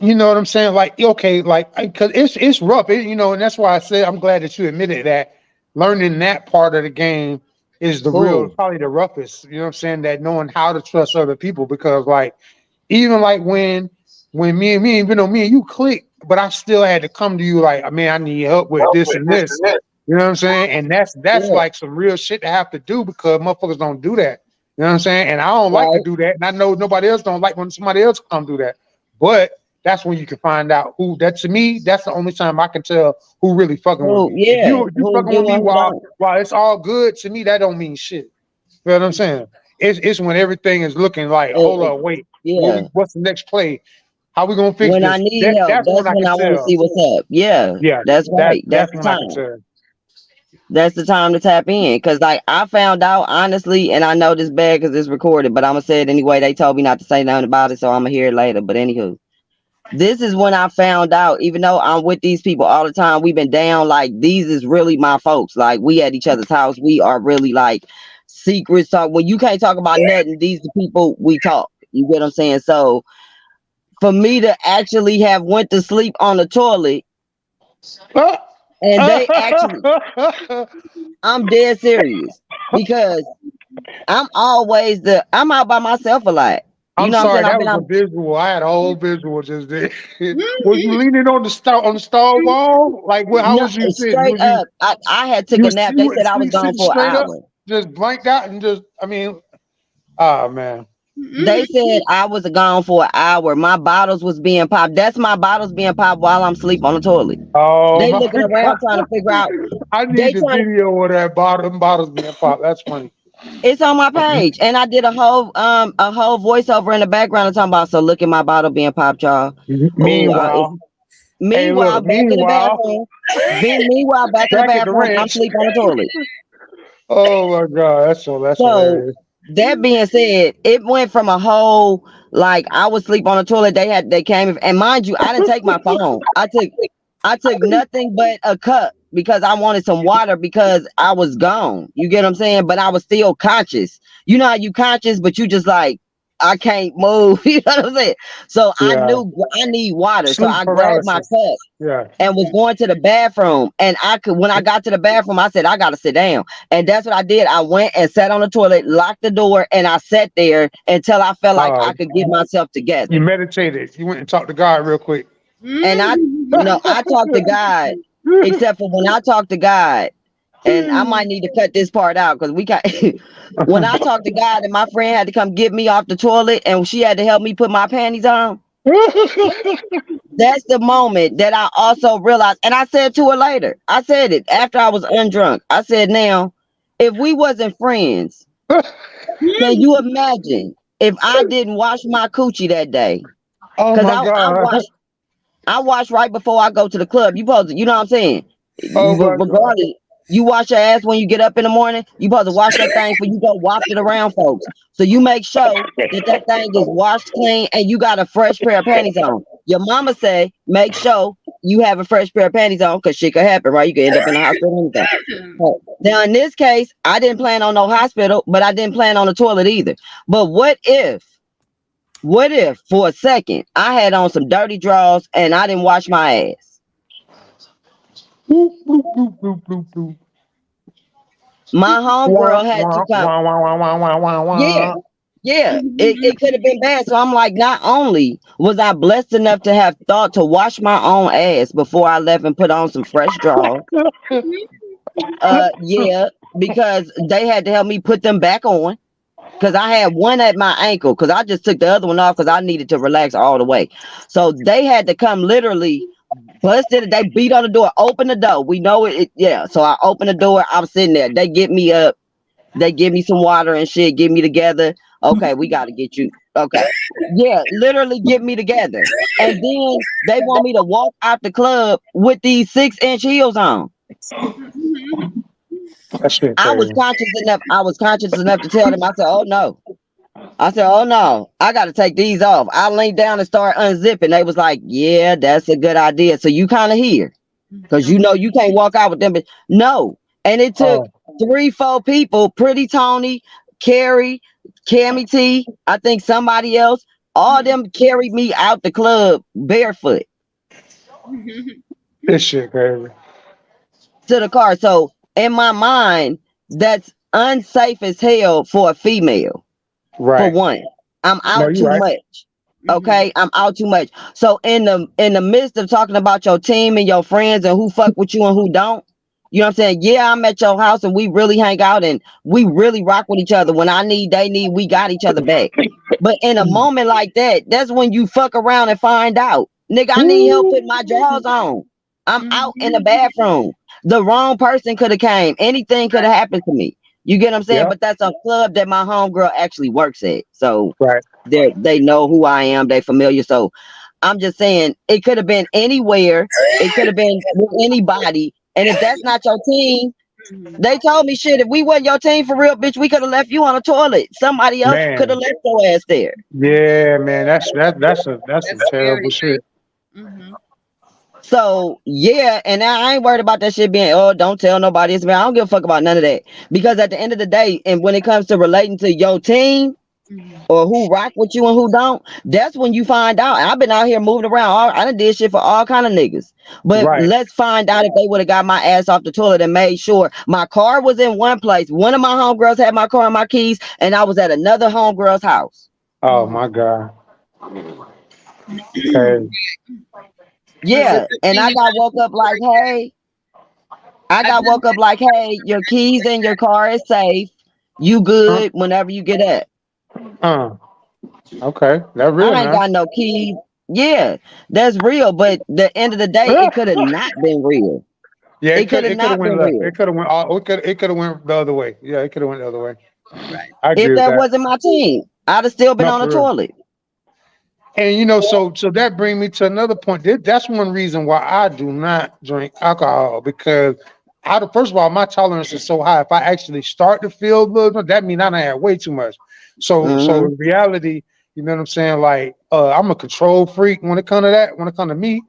you know what I'm saying? Like, okay, like, because it's rough, you know, and that's why I said I'm glad that you admitted that learning that part of the game is the real, Cool. probably the roughest. You know what I'm saying? That knowing how to trust other people, because like even like when me and you click, but I still had to come to you like, man, I need help with this and this. You know what I'm saying? And that's Yeah. like some real shit to have to do because motherfuckers don't do that. You know what I'm saying? And I don't like to Right. do that, and I know nobody else don't like when somebody else come do that. But that's when you can find out who. That to me, that's the only time I can tell who really fucking with Who me. If yeah, you who fucking with do me and who while don't. it's all good, to me that don't mean shit. You know what I'm saying? It's when everything is looking like, hold Uh, up, wait, yeah. what's the next play? How we gonna fix When I this? need help, That's when that's I when can I want to tell. see what's up. Yeah, Yeah, that's right. That's that's the when I can time. tell. That's the time to tap in. Cause like I found out honestly, and I know this bad because it's recorded, but I'm gonna say it anyway. They told me not to say nothing about it, so I'm gonna hear it later. But anywho, this is when I found out, even though I'm with these people all the time, we've been down, like these is really my folks. Like we at each other's house. We are really like secrets talk. When you can't talk about nothing, these are people we talk. You get what I'm saying? So for me to actually have went to sleep on the toilet and they actually, I'm dead serious because I'm out by myself a lot. You I'm know what I'm sorry, saying? I've that been was a out visual. I had a whole visual just there. Was you leaning on the star wall? Like what? How no, was you sitting? straight up. I had took a nap. You They were said I was gone sitting for an straight up, hour. just blanked out, and just I mean, oh man. They said I was gone for an hour. My bottles was being popped. That's my bottles being popped while I'm asleep on the toilet. Oh They my looking around trying to figure out. god! I They need the trying to. video of that bottles being popped. That's funny. It's on my page, and I did a whole voiceover in the background of talking about. So look at my bottle being popped, y'all. Oh, Meanwhile, hey, meanwhile, look. back in the Meanwhile, bathroom. Meanwhile, back in the back at the bathroom, I'm ranch. sleeping on the toilet. Oh my god, that's So hilarious. that being said, it went from a whole like I was sleep on the toilet. They came and mind you, I didn't take my phone. I took nothing but a cup because I wanted some water because I was gone. You get what I'm saying? But I was still conscious. You know how you conscious, but you just like I can't move. You know what I'm saying? So I Yeah, knew I need water. So sleep I grabbed my paralysis. cup Yeah. and was going to the bathroom. And when I got to the bathroom, I said, I gotta sit down. And that's what I did. I went and sat on the toilet, locked the door, and I sat there until I felt like I could get myself together. You meditated. You went and talked to God real quick. And I talked to God, except for when I talk to God, and I might need to cut this part out because we got when I talked to God and my friend had to come get me off the toilet and she had to help me put my panties on. That's the moment that I also realized, and I said to her later, I said it after I was undrunk. I said, now, if we wasn't friends, can you imagine if I didn't wash my coochie that day? Oh Because my god. I wash right before I go to the club. You supposed to, you know what I'm saying? Oh my god. Regardless, you wash your ass when you get up in the morning. You supposed to wash that thing before you go waft it around folks. So you make sure that thing is washed clean and you got a fresh pair of panties on. Your mama say make sure you have a fresh pair of panties on because shit could happen, right? You could end up in the hospital. Anything. Now in this case, I didn't plan on no hospital, but I didn't plan on the toilet either. But what if for a second I had on some dirty drawers and I didn't wash my ass? Boop, boop, boop, boop, boop, boop. My Wah, homegirl had to wah, come. wah, wah, wah, wah, wah, wah, Yeah. wah. Yeah, it could have been bad. So I'm like, not only was I blessed enough to have thought to wash my own ass before I left and put on some fresh drawers. Yeah, because they had to help me put them back on. Because I had one at my ankle, because I just took the other one off because I needed to relax all the way. So they had to come literally busted it. They beat on the door, open the door. We know it. Yeah. So I opened the door. I'm sitting there. They get me up. They give me some water and shit. Get me together. Okay, we got to get you. Okay. Yeah, literally get me together. And then they want me to walk out the club with these 6-inch heels on. That shit I was crazy. conscious enough to tell them. I said, "Oh no." I said, "Oh no, I got to take these off." I leaned down and started unzipping. They was like, "Yeah, that's a good idea." So you kind of here, because you know you can't walk out with them. But no, and it took 3-4 people: Pretty Tony, Carrie, Cammy T, I think somebody else. All of them carried me out the club barefoot This shit crazy. to the car. So in my mind, that's unsafe as hell for a female. For Right. one, I'm No, out you too right. much. Okay, I'm out too much. So in the midst of talking about your team and your friends and who fuck with you and who don't, you know what I'm saying? Yeah, I'm at your house and we really hang out and we really rock with each other. When I need, they need, we got each other back. But in a moment like that, that's when you fuck around and find out, nigga, I need help putting my drawers on. I'm out in the bathroom. The wrong person could have came. Anything could have happened to me. You get what I'm saying? Yeah. But that's a club that my homegirl actually works at. So Right. they know who I am. They familiar. So I'm just saying it could have been anywhere. It could have been with anybody. And if that's not your team, they told me, shit, if we wasn't your team for real, bitch, we could have left you on the toilet. Somebody else could have Man. left your ass there. Yeah, man. That's some That's terrible scary, shit. right? So yeah, and I ain't worried about that shit being, oh, don't tell nobody. It's, man, I don't give a fuck about none of that. Because at the end of the day, and when it comes to relating to your team, or who rock with you and who don't, that's when you find out. I've been out here moving around. I done did shit for all kind of niggas. But Right. let's find out if they would have got my ass off the toilet and made sure my car was in one place. One of my homegirls had my car and my keys, and I was at another homegirl's house. Oh my God. Okay. Yeah, and I got woke up like, hey, your keys in your car is safe. You good whenever you get up. Okay. That real I ain't now. got no keys. Yeah, that's real. But the end of the day, it could have not been real. Yeah, It could have went not been left. real. It could have went it could have went the other way. Yeah, it could have went the other way. Right. I agree If with that that. wasn't my team, I'd have still been No, on the for real. toilet. And you know, so that brings me to another point. That's one reason why I do not drink alcohol, because first of all, my tolerance is so high. If I actually start to feel a little, that means I done had way too much. So in reality, you know what I'm saying? Like, I'm a control freak when it comes to that. When it comes to me,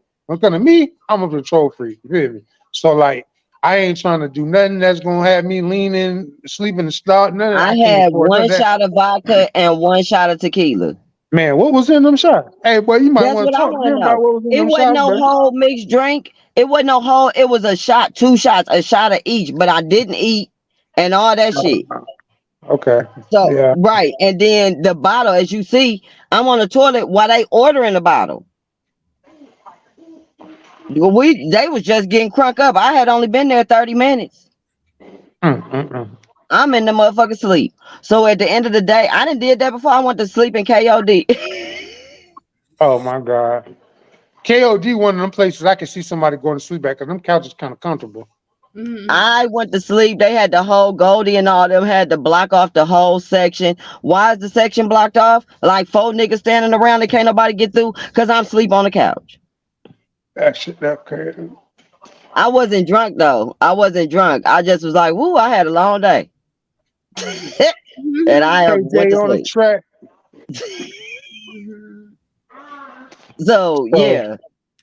I'm a control freak. You feel me? So like, I ain't trying to do nothing that's gonna have me leaning, sleeping, and start. None of that. I I can't had afford none one of that. shot of vodka and one shot of tequila. Man, what was in them shots? Hey, boy, you might That's want what to I talk to want me to about know. what was in It them wasn't shots, no bro. whole mixed drink. It wasn't no whole. It was a shot, 2 shots, a shot of each. But I didn't eat and all that shit. Okay. So Yeah. right, and then the bottle, as you see, I'm on the toilet while they ordering the bottle. They was just getting crunk up. I had only been there 30 minutes. I'm in the motherfucking sleep. So at the end of the day, I done did that before. I went to sleep in KOD. Oh my God. KOD, one of them places I can see somebody going to sleep at, because them couches kind of comfortable. I went to sleep. They had the whole Goldie and all them had to block off the whole section. Why is the section blocked off? Like 4 niggas standing around and can't nobody get through? Because I'm asleep on the couch. That shit, that crazy. I wasn't drunk though. I wasn't drunk. I just was like, woo, I had a long day. And I went KJ to on the sleep. track. So yeah.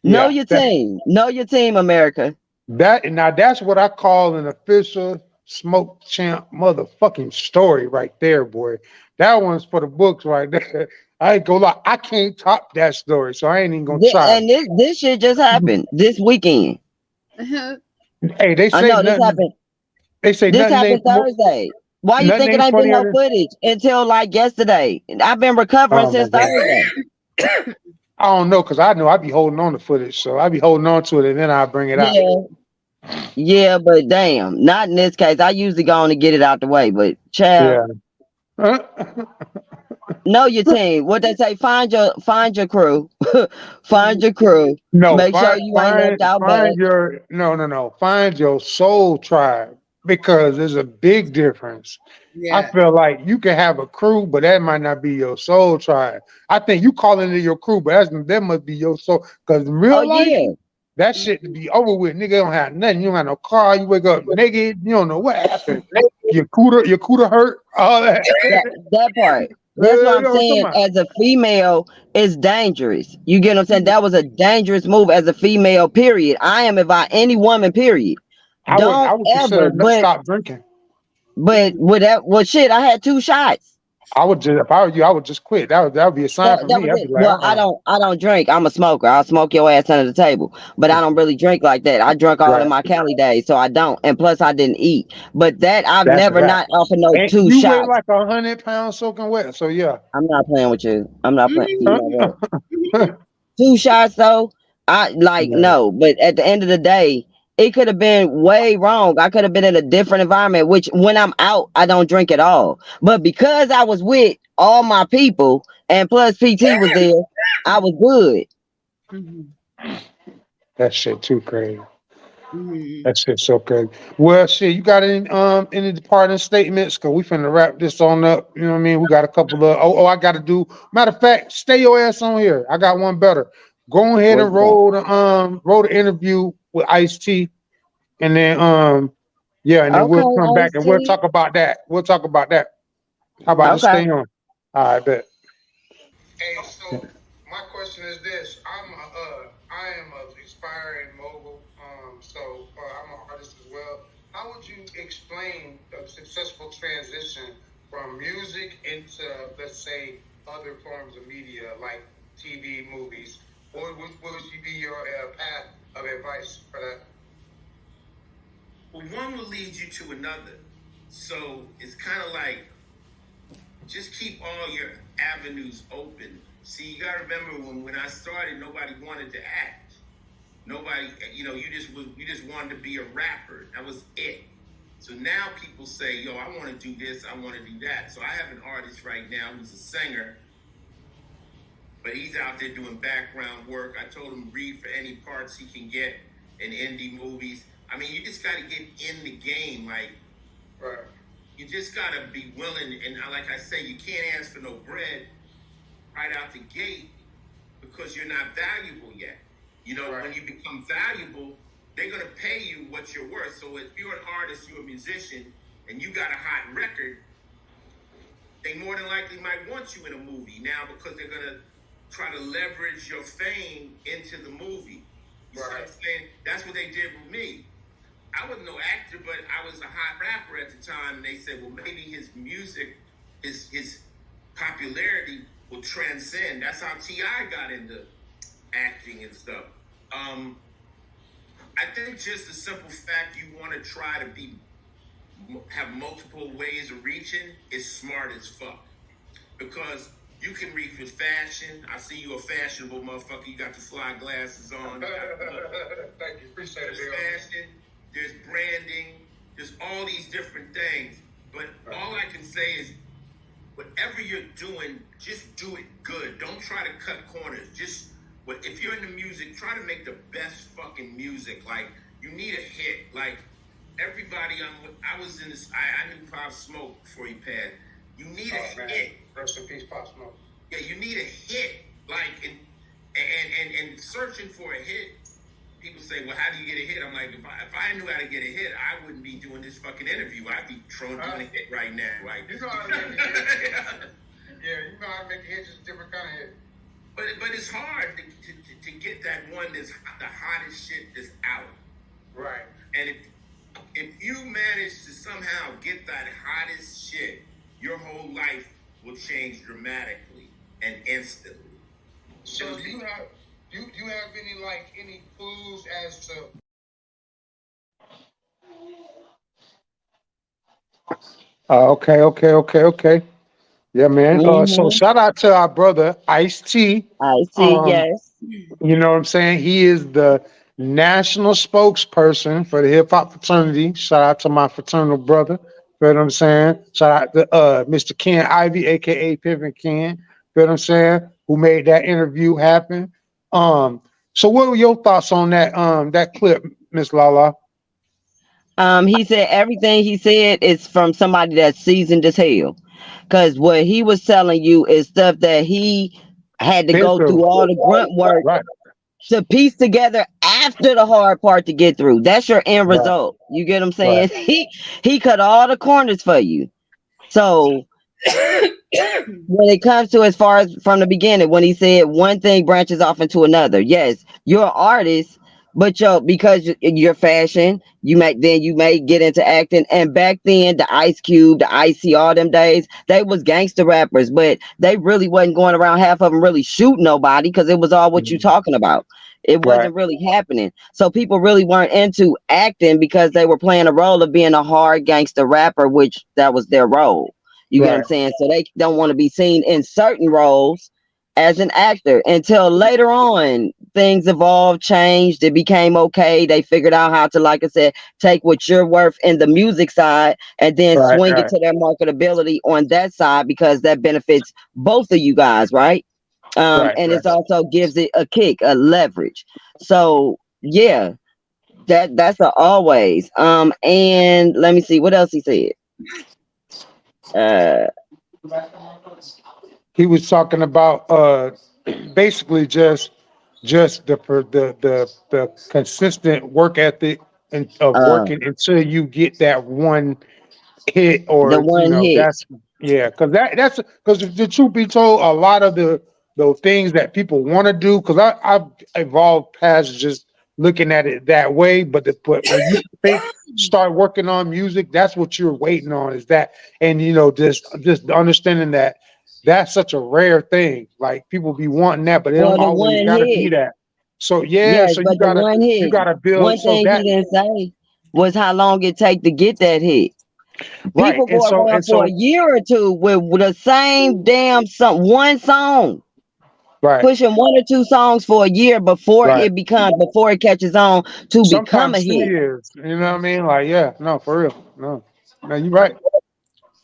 Know your team. Know your team, America. That's what I call an official smoke champ motherfucking story right there, boy. That one's for the books right there. I ain't gonna lie, I can't top that story, so I ain't even gonna try. And this shit just happened this weekend. Hey, they I say know this nothing. happened. They say This nothing happened ain't Thursday. Why you think Nothing it ain't ain't been funnier no than footage until like yesterday? I've been recovering oh my since god. Thursday. I don't know because I know I be holding on to footage, so I be holding on to it and then I bring it out. Yeah, yeah, but damn, not in this case. I usually go on to get it out the way, but child, Yeah. know your team. What they say, find your crew, find your crew. No, Make sure you ain't left out back. find your no. Find your soul tribe because there's a big difference. I Yeah. feel like you can have a crew, but that might not be your soul tribe. I think you calling it your crew, but that must be your soul. Because in Oh real life, yeah, that shit to be over with. Nigga don't have nothing. You don't have no car. You wake up naked. You don't know what happened. Your cooter hurt. All that. that part. That's what You I'm know what I'm talking saying. about? As a female, it's dangerous. You get what I'm saying? That was a dangerous move as a female. Period. I am about any woman. Period. I Don't would ever. consider stop drinking. But with that, well, shit. I had 2 shots. I would just if I were you, I would just quit. That would be a sign for That me. was I'd be it. like, Well, I don't drink. I'm a smoker. I'll smoke your ass under the table. But I don't really drink like that. I drunk all in right. my Cali days, so I don't. And plus, I didn't eat. But that I've That's a never fact. not offered no And 2 you weigh shots. like 100 pounds soaking wet. So yeah. I'm not playing with you. I'm not playing. You know what? Yeah. 2 shots though. I like no. But at the end of the day, it could have been way wrong. I could have been in a different environment. Which when I'm out, I don't drink at all. But because I was with all my people and plus PT was there, I was good. That shit too crazy. Mhm. That shit's so crazy. Well, shit, you got any departing statements? Cause we finna wrap this on up. You know what I mean? We got a couple of I gotta do. Matter of fact, stay your ass on here. I got one better. Go ahead What's and that? roll the interview with Ice T, and then yeah, and then we'll Okay, come back and we'll Ice-T. talk about that. We'll talk about that. How about just Okay. stay on? All right, bet. Hey, so my question is this: I am a aspiring mogul, I'm an artist as well. How would you explain a successful transition from music into, let's say, other forms of media like TV, movies? What would be your path of advice for that? Well, one will lead you to another. So it's kind of like just keep all your avenues open. See, you gotta remember when I started, nobody wanted to act. Nobody, you just wanted to be a rapper. That was it. So now people say, yo, I want to do this, I want to do that. So I have an artist right now who's a singer, but he's out there doing background work. I told him read for any parts he can get in indie movies. I mean, you just got to get in the game. Like, Right. you just got to be willing. And like I say, you can't ask for no bread right out the gate because you're not valuable yet. Right. When you become valuable, they're going to pay you what you're worth. So if you're an artist, you're a musician, and you got a hot record, they more than likely might want you in a movie now because they're going to try to leverage your fame into the movie. You see what I'm saying? That's what they did with me. I wasn't no actor, but I was a hot rapper at the time, and they said, well, maybe his music, his popularity will transcend. That's how T.I. got into acting and stuff. I think just the simple fact you want to try to have multiple ways of reaching is smart as fuck. Because you can reach with fashion. I see you a fashionable motherfucker. You got the fly glasses on. Thank you. Appreciate it. There's fashion, there's branding, there's all these different things. But all I can say is, whatever you're doing, just do it good. Don't try to cut corners. If you're in the music, try to make the best fucking music. Like, you need a hit. Like, everybody, I was in this, I knew Pop Smoke before he passed. You need a hit. Rest in peace, Pop Smoke. Yeah, you need a hit. Like, and searching for a hit, people say, well, how do you get a hit? I'm like, if I knew how to get a hit, I wouldn't be doing this fucking interview. I'd be doing a hit right now. Like, you know how to make a hit. Yeah, you know how to make a hit, just a different kind of hit. But it's hard to get that one that's the hottest shit that's out. Right. And if you manage to somehow get that hottest shit, your whole life will change dramatically and instantly. So do you have any clues as to Okay. Yeah, man. So Mm-hmm. shout out to our brother Ice T. I see. Um, Yes. you know what I'm saying? He is the national spokesperson for the hip hop fraternity. Shout out to my fraternal brother. You know what I'm saying? Shout out to Mr. Ken Ivy, aka Pimpin' Ken. You know what I'm saying? Who made that interview happen? Um, so what were your thoughts on that clip, Miss Lala? He said everything he said is from somebody that's seasoned as hell. Cause what he was telling you is stuff that he had to Been go through. through all the grunt work Right, to piece together after the hard part to get through. That's your end right, result. You get what I'm right, saying? He cut all the corners for you. So when it comes to as far as from the beginning, when he said one thing branches off into another, yes, you're an artist, but because you're fashion, you may get into acting. And back then, the Ice Cube, the Icy, all them days, they was gangster rappers, but they really wasn't going around half of them really shooting nobody because it was all what you mhm, talking about. It right, wasn't really happening. So people really weren't into acting because they were playing a role of being a hard gangster rapper, which that was their role. You get what I'm right, saying? So they don't want to be seen in certain roles as an actor until later on things evolved, changed, it became okay. They figured out how to, like I said, take what you're worth in the music side and then right, swing it right, to their marketability on that side because that benefits both of you guys, right? right, And right. it also gives it a kick, a leverage. So yeah, that's a always. And let me see what else he said. Uh He was talking about basically just the consistent work ethic and of uh working until you get that one hit, the or one hit. that's, yeah, because that's because the truth be told, a lot of the things that people want to do, because I've evolved past just looking at it that way, but when you think start working on music, that's what you're waiting on, is that. And just understanding that that's such a rare thing, like people be wanting that, but it don't Well, the always one gotta be hit. that. So yeah, Yes, so but the one you hit. gotta build One so thing he that. didn't say was how long it take to get that hit. Right, People go around and for a so year or two with the same damn one song, right, pushing one or two songs for a year right. before it catches on to become a Sometimes two hit. years. You know what I mean? Like, yeah, no, for real. No, you're right.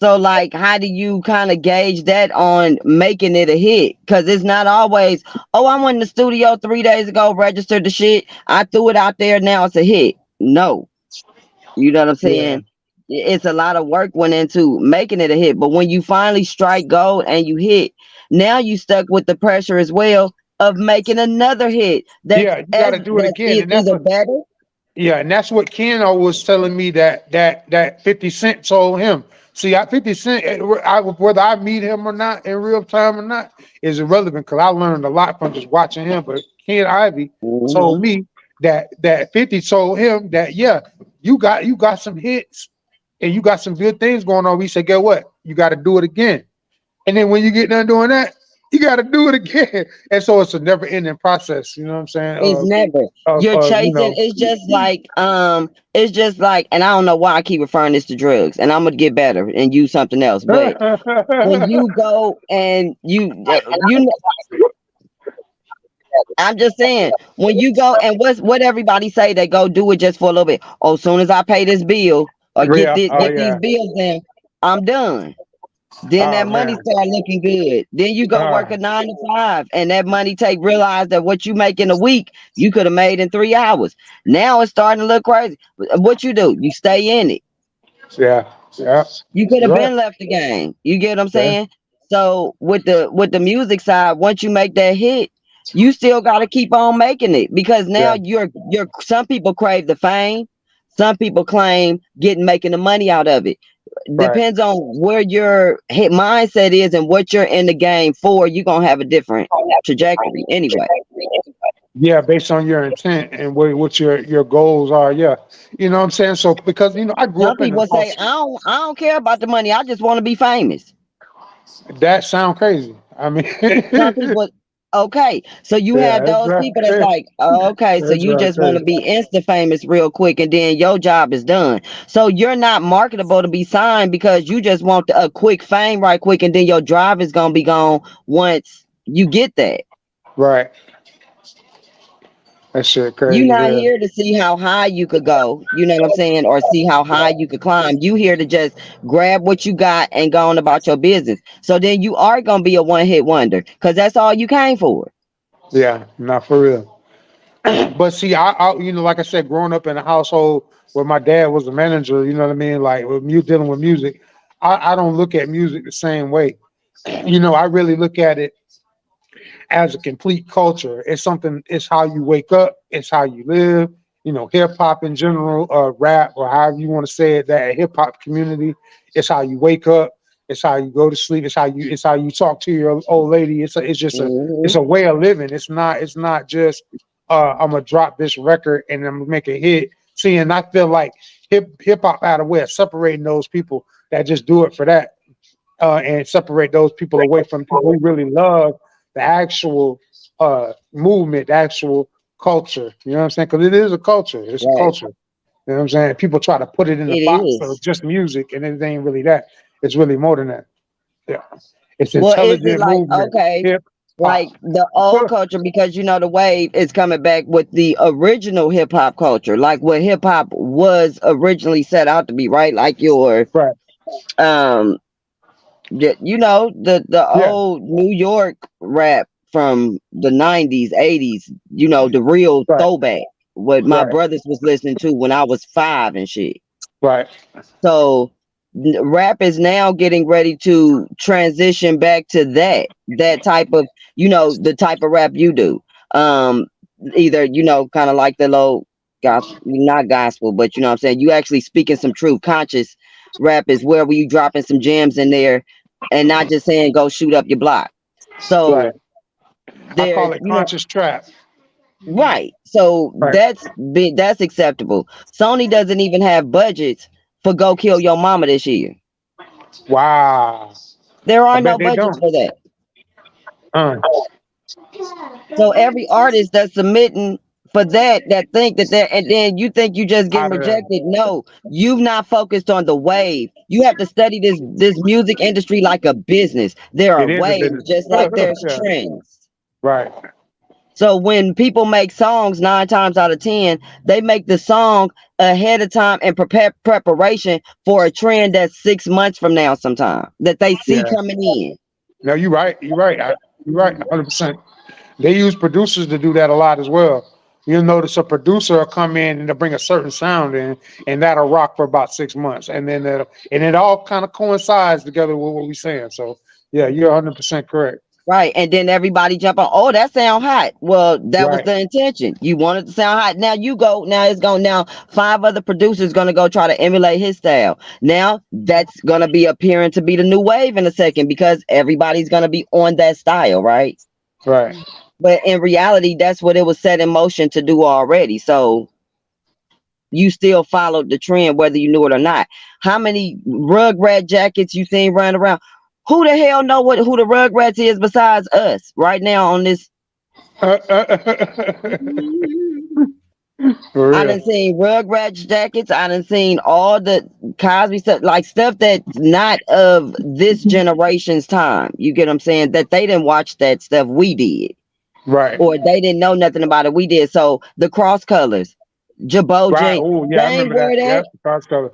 So like, how do you kind of gauge that on making it a hit? Because it's not always, oh, I went in the studio 3 days ago, registered the shit, I threw it out there, now it's a hit. No, you know what I'm Yeah, saying? It's a lot of work went into making it a hit. But when you finally strike gold and you hit, now you stuck with the pressure as well of making another hit. yeah, you got to do it again, and that's Either what. better. Yeah, and that's what Ken was telling me that 50 Cent told him. See, 50 Cent, whether I meet him or not in real time or not is irrelevant, because I learned a lot from just watching him. But Ken Ivy told Hmm. me that 50 told him that, yeah, you got some hits and you got some good things going on. We said, get what? You got to do it again. And then when you get done doing that, you got to do it again. And so it's a never ending process. You know what I'm saying? It's never. Of, You're of you chasing. know. It's just like, and I don't know why I keep referring this to drugs, and I'm gonna get better and use something else. But when you go and I'm just saying, when you go and what everybody say, they go do it just for a little bit. Oh, soon as I pay this bill or Yeah. Oh get these yeah. bills in, I'm done. Then Oh that money man. start looking good. Then you go work Ah, a 9 to 5, and that money realize that what you make in a week, you could have made in 3 hours. Now it's starting to look crazy. What you do? You stay in it. yeah. Yeah. You could You're have right. been left the game. You get what I'm Yeah. saying? So with the music side, once you make that hit, you still got to keep on making it because now Yeah. you're some people crave the fame, some people claim making the money out of it. Right. Depends on where your hit mindset is and what you're in the game for. You're gonna have a different trajectory anyway. Yeah. Based on your intent and what your goals are. Yeah. You know what I'm saying? So because I grew Some up in the people say, house. I don't care about the money. I just want to be famous. That sound crazy. I mean, Some people, Okay, so you Yeah, have those people that's that's like, oh, okay, so that's you right just want there. to be insta famous real quick, and then your job is done. So you're not marketable to be signed because you just want a quick fame right quick, and then your drive is gonna be gone once you get that. Right. That shit You're crazy. not Yeah. here to see how high you could go, you know what I'm saying, or see how high you could climb. You here to just grab what you got and go on about your business. So then you are gonna be a one-hit wonder because that's all you came for. Yeah. Not for real. But see, you know, like I said, growing up in a household where my dad was a manager, you know what I mean, like with you dealing with music, I don't look at music the same way. You know, I really look at it as a complete culture. It's something. It's how you wake up. It's how you live. You know, hip hop in general, rap, or however you want to say it. That hip hop community. It's how you wake up. It's how you go to sleep. It's how you talk to your old lady. It's just it's Mhm. a way of living. It's not just I'm gonna drop this record and I'm gonna make a hit. See, and I feel like hip hop out of way of separating those people that just do it for that, and separate those people away from people who really love the actual movement, the actual culture. You know what I'm saying? Because it is a culture. It's a Right. culture. You know what I'm saying? People try to put it in the It box of is. just music, and it ain't really that. It's really more than that. Yeah, it's Well, is it intelligent like, movement, okay, hip like hop. the old culture, because you know the wave is coming back with the original hip hop culture, like what hip hop was originally set out to be, right? Like your Right. um you know, the Yeah. old New York rap from the 90s, 80s, you know, the real Right. throwback, what my Right. brothers was listening to when I was 5 and shit. Right. So rap is now getting ready to transition back to that type of, you know, the type of rap you do. Um, either, you know, kind of like the low gospel, not gospel, but you know what I'm saying, you actually speaking some truth. Conscious rap is where you dropping some gems in there and not just saying go shoot up your block. Right. So I there's, call it you know, conscious trap. right. So Right. that's acceptable. Sony doesn't even have budgets for Go Kill Your Mama this year. Wow. There I are no bet they budgets don't. for that. Uh, So every artist that's submitting for that think that they're, and then you think you just getting out of there. rejected. No, you've not focused on the wave. You have to study this music industry like a business. There are It is a business. waves, just like there's Yeah. trends. Right. So when people make songs, 9 times out of 10, they make the song ahead of time and prepare preparation for a trend that's 6 months from now, sometime that they see Yeah. coming in. No, you're right. You're right. You're right. 100%. They use producers to do that a lot as well. You'll notice a producer will come in and they'll bring a certain sound in, and that'll rock for about 6 months, and then and it all kind of coincides together with what we're saying. So yeah, you're 100% correct. Right. And then everybody jump on, oh, that sound hot. Well, that was Right. the intention. You wanted to sound hot. Now you go, now it's going, now 5 other producers gonna go try to emulate his style. Now that's gonna be appearing to be the new wave in a second because everybody's gonna be on that style, right? Right. But in reality, that's what it was set in motion to do already. So you still followed the trend whether you knew it or not. How many Rugrat jackets you seen running around? Who the hell know who the Rugrats is besides us right now on this? For I real. done seen Rugrats jackets. I done seen all the Cosby stuff, like stuff that's not of this generation's time. You get what I'm saying? That they didn't watch that stuff we did, Right. or they didn't know nothing about it. We did. So the cross colors, Jabot Right. jeans, Oh yeah, I they ain't remember that. wear that. Yep. Cross color.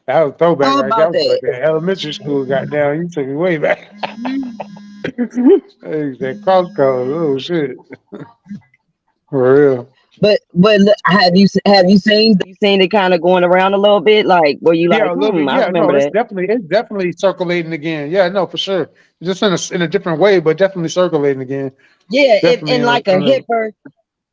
That was a throwback, How right? That about was like that? that elementary school. Goddamn, you took me way back. Hey, that cross color. Oh shit. For real. But have you seen it kind of going around a little bit, like where you Yeah, like, a little bit. I Yeah, no, remember that. it's definitely circulating again. Yeah, no, for sure. Just in a different way, but definitely circulating again. Yeah, Definitely in like a hipper.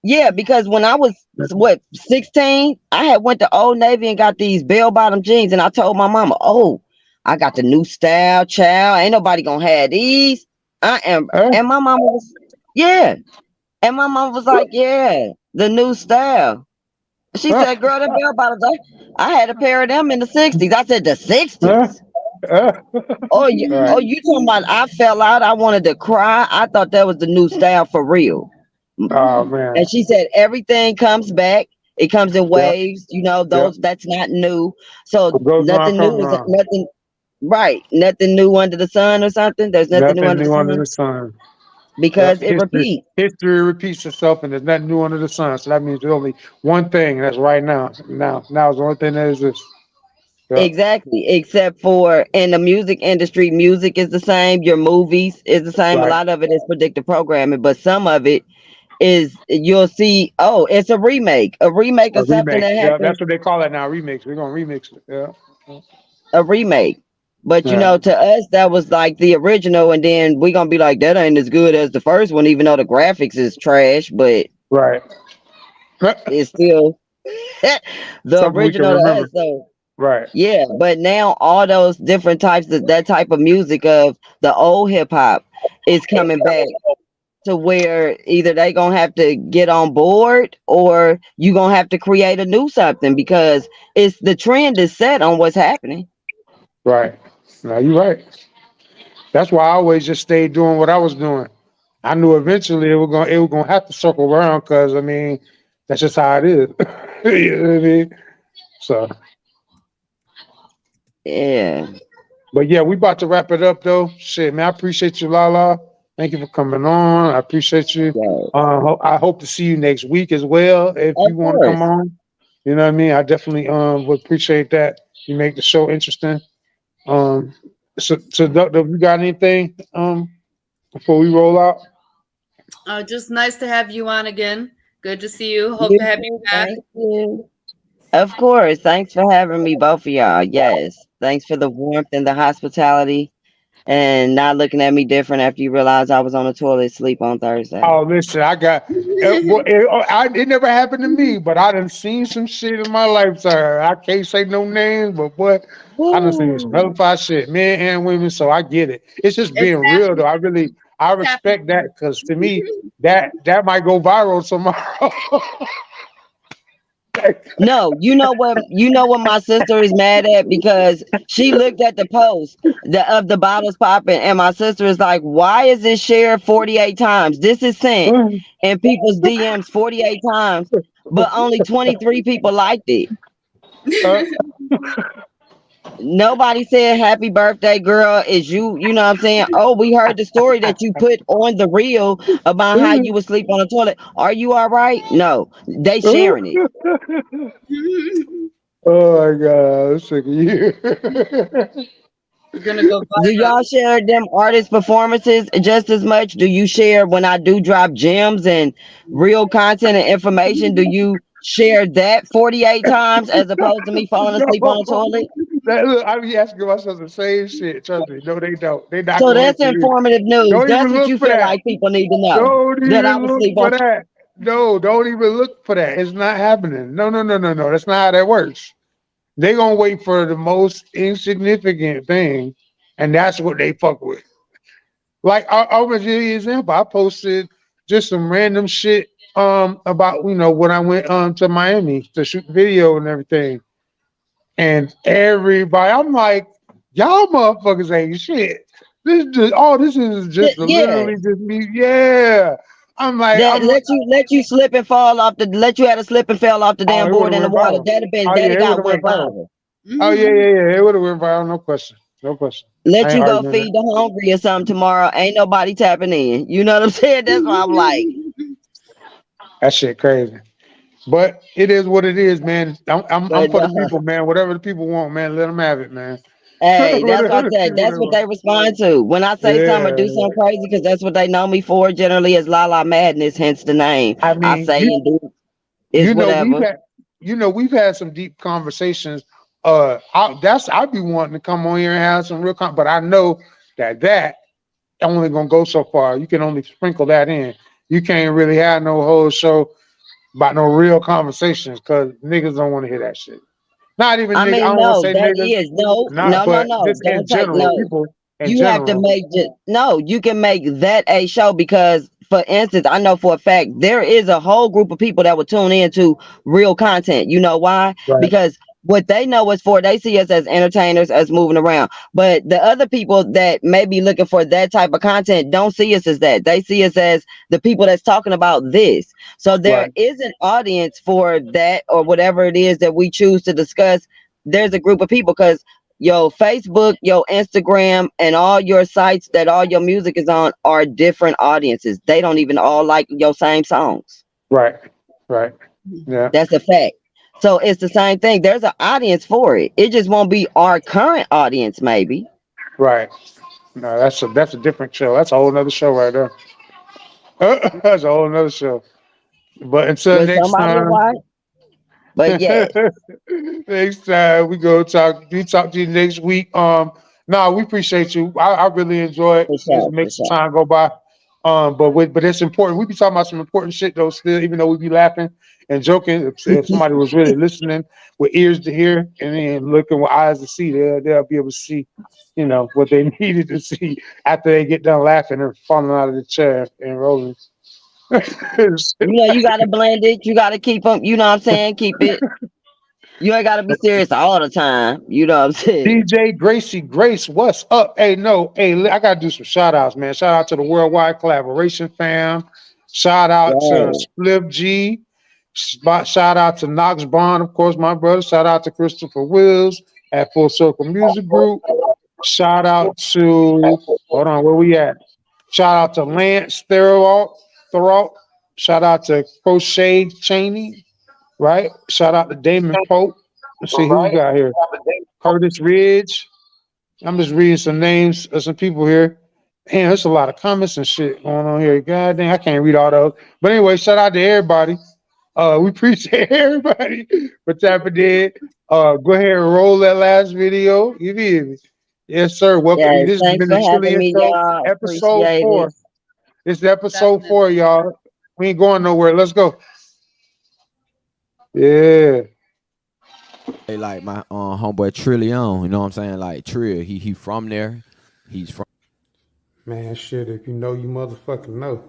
Yeah, because when I was what 16, I had went to Old Navy and got these bell bottom jeans, and I told my mama, "Oh, I got the new style, child. Ain't nobody gonna have these. I am." huh? And my mama was, yeah, and my mama was like, "Yeah, the new style." She Huh? said, "Girl, them bell bottoms, I had a pair of them in the '60s." I said, "The Huh? '60s." Oh, you, Right. oh, you talking about? I fell out. I wanted to cry. I thought that was the new style for real. Oh man. And she said everything comes back. It comes in Yep. waves. You know, Yep. those that's not new. So What goes around nothing comes new is around. nothing. Right. Nothing new under the sun or something. There's nothing new Nothing under the new under sun the sun. because Yep. it repeats. History repeats itself, and there's nothing new under the sun. So that means there's only one thing, and that's right now. Now is the only thing that exists. Yep. Exactly. Except for in the music industry, music is the same. Your movies is the same. A Right. lot of it is predictive programming, but some of it is you'll see. Oh, it's a remake. A remake A of something remake. that Yeah, happened. that's what they call it now. Remix. We're gonna remix it. Yeah. A remake. But you Yeah. know, to us that was like the original, and then we gonna be like, that ain't as good as the first one, even though the graphics is trash, but Right. it's still the Something we can original to us. remember. So Right. yeah, but now all those different types of that type of music of the old hip hop is coming back to where either they gonna have to get on board or you gonna have to create a new something because it's the trend is set on what's happening. Right. Now you're right. That's why I always just stayed doing what I was doing. I knew eventually it was gonna have to circle around because I mean that's just how it is. You know what I mean? So, Yeah. but yeah, we about to wrap it up though. Shit, man, I appreciate you, Lala. Thank you for coming on. I appreciate you. Right. I hope to see you next week as well if Of you want to come course. on. You know what I mean? I definitely would appreciate that. You make the show interesting. Um, so Doctor, you got anything before we roll out? Just nice to have you on again. Good to see you. Hope You to have you too. back. Thank you. Of course. Thanks for having me, both of y'all. Yes. Thanks for the warmth and the hospitality and not looking at me different after you realized I was on the toilet sleep on Thursday. Oh, listen, I got it never happened to me, but I done seen some shit in my lifetime. I can't say no names, but what I done seen some Woo. hellfire shit, men and women, so I get it. It's just It's being real though. I happening. respect that because to me, that might go viral tomorrow. No, you know what my sister is mad at because she looked at the post of the bottles popping, and my sister is like, why is this shared 48 times? This is sent in people's DMs 48 times, but only 23 people liked it. Nobody said happy birthday, girl. Is you know what I'm saying? Oh, we heard the story that you put on the reel about how you would sleep on the toilet. Are you all right? No, they sharing it. Oh my god, I'm sick of you. It's gonna go Do viral. y'all share them artist performances just as much? Do you share when I do drop gems and real content and information? Do you share that 48 times as opposed to me falling asleep on the toilet? Look, I be asking myself the same shit. Trust me. No, they don't. They not So gonna that's answer you. informative news. Don't That's even what look you for feel that. like people need to know. Don't That I even was look asleep for on. that. No, don't even look for that. It's not happening. No. That's not how that works. They gonna wait for the most insignificant thing, and that's what they fuck with. Like I'll give you an example. I posted just some random shit about when I went to Miami to shoot video and everything. And everybody, I'm like, y'all motherfuckers ain't shit. This is just Yeah. literally just me. Yeah. I'm like, That let you slip and fall off the let you had a slip and fell off the oh, damn it would board have in the went water. viral. That'd have been Oh that yeah, it it would got have went went viral. viral. Oh yeah. It would have went viral. No question. No question. Let I ain't you go arguing that. feed the hungry or something tomorrow. Ain't nobody tapping in. You know what I'm saying? That's why I'm like, That shit crazy. But it is what it is, man. I'm but for the people, man. Whatever the people want, man, let them have it, man. hey, that's what Whatever I the said. people That's what they want. respond to. When I say something or do Yeah. something crazy, because that's what they know me for, generally is LALA Madness, hence the name. I I mean, say and do is you know we've whatever. had we've had some deep conversations. I'd be wanting to come on here and have some real but I know that only gonna go so far. You can only sprinkle that in. You can't really have no whole show about no real conversations because niggas don't want to hear that shit. Not even I niggas. I mean, don't want to no, say that niggas, is no, not but no. just in Don't take general, no. people in You have to general. make no, you can make that a show because for instance, I know for a fact there is a whole group of people that would tune into real content. You know why? Right. Because what they know us for. They see us as entertainers, as moving around. But the other people that may be looking for that type of content don't see us as that. They see us as the people that's talking about this. So there is an audience for that or whatever it is that we choose to discuss. There's a group of people because your Facebook, your Instagram, and all your sites that all your music is on are different audiences. They don't even all like your same songs. Right. Yeah. That's a fact. So it's the same thing. There's an audience for it. It just won't be our current audience, maybe. Right. No, that's a different show. That's a whole nother show right there. That's a whole nother show. But until next time. But yeah. Next time we talk to you next week. No, we appreciate you. I really enjoy it. Just make some time go by. But it's important. We be talking about some important shit though still, even though we be laughing and joking. If somebody was really listening with ears to hear and then looking with eyes to see, they'll be able to see, what they needed to see after they get done laughing and falling out of the chair and rolling. You gotta blend it. You gotta keep them. You know what I'm saying? Keep it. You ain't gotta be serious all the time. You know what I'm saying? DJ Grace, what's up? Hey, I gotta do some shout outs, man. Shout out to the Worldwide Collaboration fam. Shout out to Spliff G. Shout out to Knox Bond, of course, my brother. Shout out to Christopher Wills at Full Circle Music Group. Shout out to where we at? Shout out to Lance Thorold. Shout out to Crochet Cheney, right? Shout out to Damon Pope. Let's see who we got here. Curtis Ridge. I'm just reading some names of some people here. Man, there's a lot of comments and shit going on here. God dang, I can't read all those. But anyway, shout out to everybody. We appreciate everybody for tapping in. Go ahead and roll that last video. You feel me? Yes, sir. Welcome. Yeah, this has been the Trillian Show, episode 4. This is episode 4, y'all. We ain't going nowhere. Let's go. Yeah. Hey, like my homeboy Trillion, you know what I'm saying? Like Trill, he from there. He's from. Man, shit, if you know, you motherfucking know.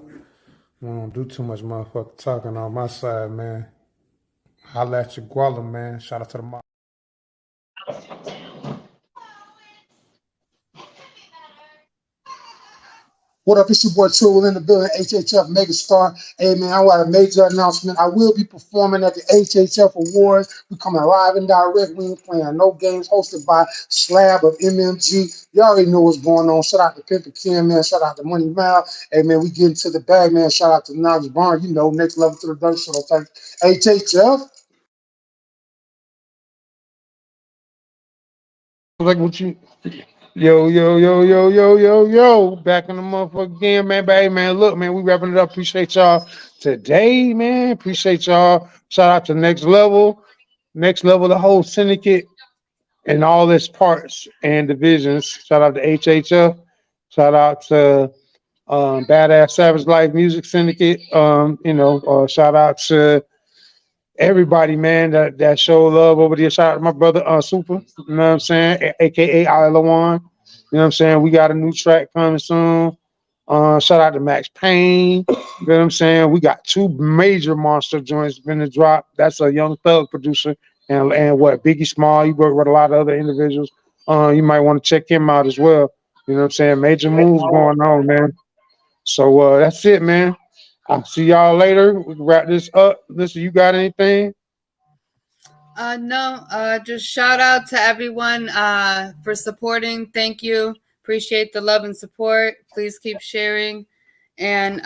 I don't do too much motherfucking talking on my side, man. Holla at your guala, man. Shout out to the mob. What up? It's your boy Trill in the building, HHF Megastar. Hey man, I got a major announcement. I will be performing at the HHF Awards. We're coming live and direct. We ain't playing no games, hosted by Slab of MMG. You already know what's going on. Shout out to Pimpin' Ken, man. Shout out to Money Mal. Hey man, we getting to the bag, man. Shout out to Knox Barn. Next level to the dirt show. Thanks. HHF. Like what you. Yo, back in the motherfucker again, man. But hey, man, look, man, we wrapping it up. Appreciate y'all today, man. Appreciate y'all. Shout out to Next Level, the whole syndicate, and all its parts and divisions. Shout out to HHF. Shout out to Badass Savage Life Music Syndicate. Shout out to everybody, man, that show love over there. Shout out to my brother Super, you know what I'm saying, aka Ilawan. You know what I'm saying? We got a new track coming soon. Shout out to Max Payne. You know what I'm saying? We got 2 major monster joints gonna drop. That's a Young Thug producer and Biggie Small. He worked with a lot of other individuals. You might want to check him out as well. You know what I'm saying? Major moves going on, man. So that's it, man. I'll see y'all later. We can wrap this up. Listen, you got anything? No, just shout out to everyone for supporting. Thank you. Appreciate the love and support. Please keep sharing and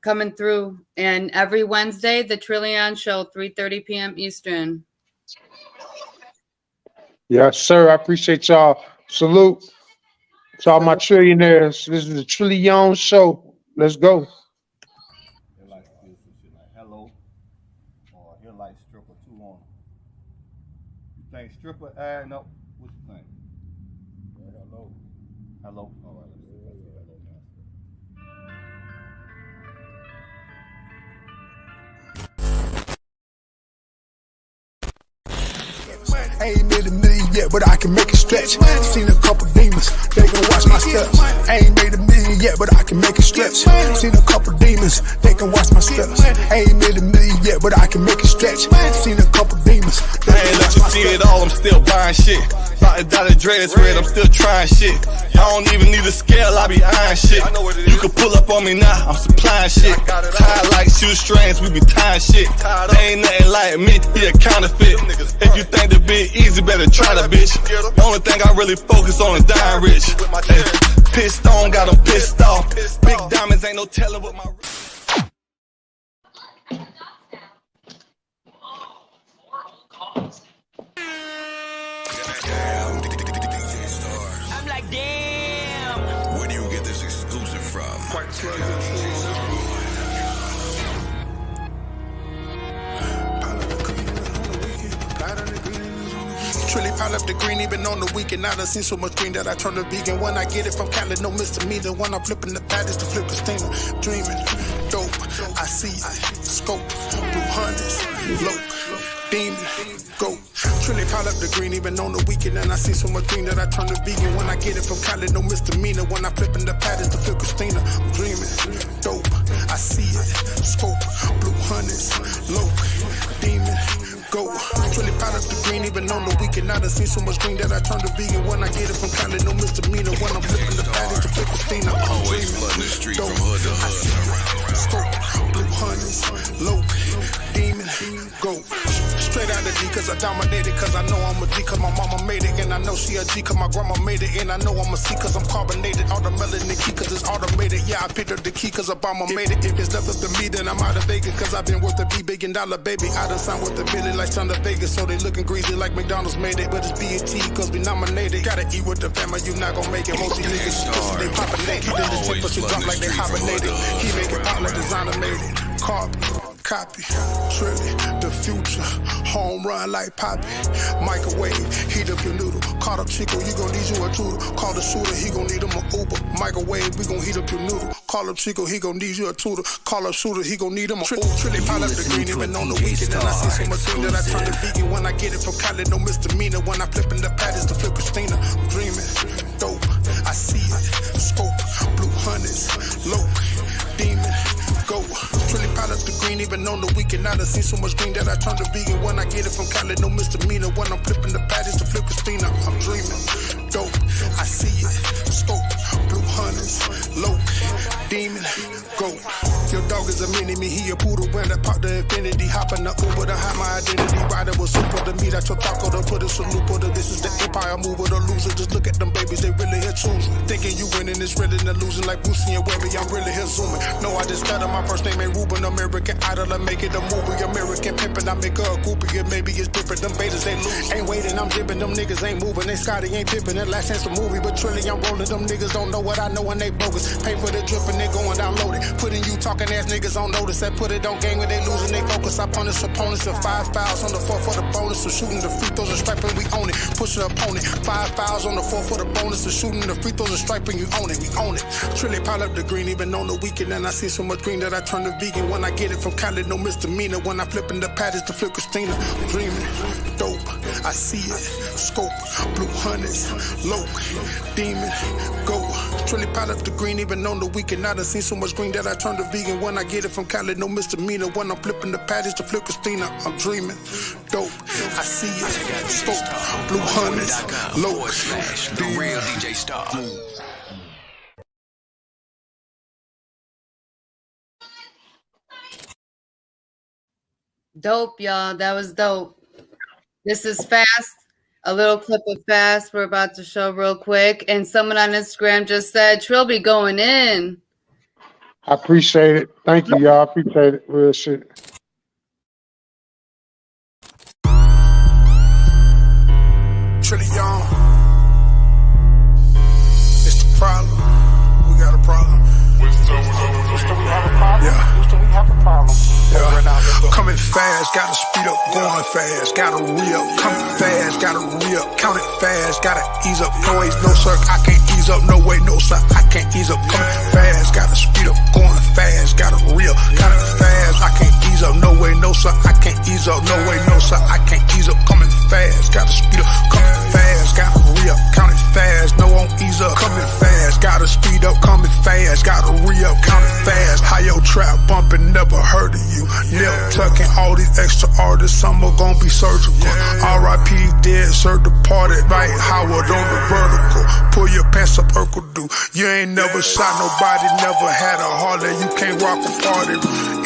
coming through. And every Wednesday, the Trillion Show, 3:30 p.m. Eastern. Yes, sir. I appreciate y'all. Salute to all my trillionaires. This is the Trillion Show. Let's go. Think stripper no. What you think? Hello. All right. Let's see hello now. Ain't made a million yet, but I can make it stretch. Seen a couple demons, they gon' watch my steps. Ain't made a million yet, but I can make it stretch. Seen a couple demons, they can watch my steps. Ain't made a million yet, but I can make it stretch. Seen a couple demons, they can watch my steps. still buying shit. About to dot the dreads red, I'm still trying shit. I don't even need a scale, I be eyeing shit. You can pull up on me now, I'm supplying shit. Tied like shoestrings, we be tying shit. They ain't nothing like me, he a counterfeit. If you think the bit easy, better try the bitch. The only thing I really focus on is dying rich. Pissed on, got them pissed off. Big diamonds, ain't no telling what my... I'm like, damn. Where do you get this exclusive from? Trilly pile up the green, even on the weekend. I done seen so much green that I turned to vegan. When I get it from Cali, no misdemeanor. When I'm flipping the patties to flip Christina. Dreaming, dope, I see it. Scope, blue hundreds, low, demon, go. Trilly pile up the green, even on the weekend. And I see so much green that I turn to vegan. When I get it from Cali, no misdemeanor. When I'm flipping the patties to flip Christina. I'm dreaming, dope, I see it. Scope, blue hundreds, low, demon, go. Trilly pile up the green, even on the weekend. I done seen so much green that I turn to vegan. When I get it from Cali, no misdemeanor. When I'm flipping the patties to flip Christina. I'm dreaming, dope, I see it. Scope, blue hundreds, low, demon, go. Straight out of D, cause I dominated, cause I know I'm a D, cause my mama made it, and I know she a G, cause my grandma made it, and I know I'm a C, cause I'm carbonated, all the melanin key, cause it's automated, yeah, I picked up the key, cause Obama made it. If it's left up to me, then I'm out of Vegas, cause I've been worth a $1 billion, baby. I done signed with a billion like Son of Vegas, so they looking greasy like McDonald's made it, but it's BET, cause we nominated. Gotta eat with the family, you not gonna make it. Most of these niggas, they poppin' naked, then the tip, but you drop like they hibernated. He make it pop like designer made it. Copy, Trilly, the future, home run like Poppy, microwave, heat up your noodle, caught up Chico, you gon' need you a tutor, call the shooter, he gon' need him a Uber, microwave, we gon' heat up your noodle, call up Chico, he gon' need you a tutor, call up shooter, he gon' need him a Uber. Trilly pile up the green, even on the weekend, and I see so much green that I turn to vegan. When I get it from Cali, no misdemeanor. When I flipping the patties to flip Christina, I'm dreaming, dope, I see it, scope, blue hundreds, low, demon, go. Trilly pile up the green, even on the weekend. I done seen so much green that I turned to vegan. When I get it from Cali, no misdemeanor. When I'm flipping the patties to flip Christina, I'm dreaming, dope, I see it, scope, blue hundreds, low, demon, go. Your dog is a mini-me, he a poodle. When I pop the infinity, hop in the Uber to hide my identity. Rider was super to meet at your taco to put a salute. But this is the empire mover, the loser. Just look at them babies, they really here choosing. Thinking you winning is really the losing. Like Boosie and Webby, I'm really here zooming. No, I just stutter, my first name ain't Ruben. American Idol, I make it a movie. American pimpin', I make her a groupie. And maybe it's different, them betas, they lose. Ain't waiting, I'm dipping, them niggas ain't moving. They Scotty ain't pippin', that last chance a movie. But Trilly, I'm rolling, them niggas don't know what I know and they bogus. Pay for the drip and they going download it. Putting you talking ass niggas on notice. That put it on game when they losing they focus. I punish opponents with 5 fouls on the 4 for the bonus. So shooting the free throws and striping, we own it. Push the opponent, 5 fouls on the 4 for the bonus. So shooting the free throws and striping, you own it, we own it. Trilly pile up the green, even on the weekend. And I see so much green that I turn to vegan. When I get it from Cali, no misdemeanor. When I flipping the patties to flip Christina, I'm dreaming, dope, I see it, scope, blue hundreds, low, demon, go. Trilly pile up the green, even on the weekend. I done seen so much green that I turn to vegan. When I get it from Cali, no misdemeanor. When I'm flipping the patties to flip Christina, I'm dreaming, dope, I see it, scope, blue hundreds, low, The real DJ Star. Dope, y'all. That was dope. This is Fast. A little clip of Fast we're about to show real quick. And someone on Instagram just said, Trill be going in. I appreciate it. Thank you, y'all. Appreciate it. Real shit. Trillion. It's the problem. We got a problem. Yeah. Coming fast, gotta speed up, going fast, gotta re-up. Coming fast, gotta re-up. Count it fast, gotta ease up. No ways, no sir, I can't ease up. No way, no sir, I can't ease up. Coming fast, gotta speed up, going fast, gotta re-up. Count it fast, I can't ease up. No way, no sir, I can't ease up. No way, no sir, I can't ease up. Coming fast, gotta speed up. Coming fast, gotta re-up. Count it fast, no won't ease up. Coming fast, gotta speed up. Coming fast, gotta re-up. Count it fast. How your trap bumping, never heard of you. Lip tucking all these extra artists, some are gonna be surgical. R.I.P. dead, sir departed, like Howard on the vertical. Pull your pants up, Urkel do. You ain't never shot nobody, never had a Harley. You can't rock a party.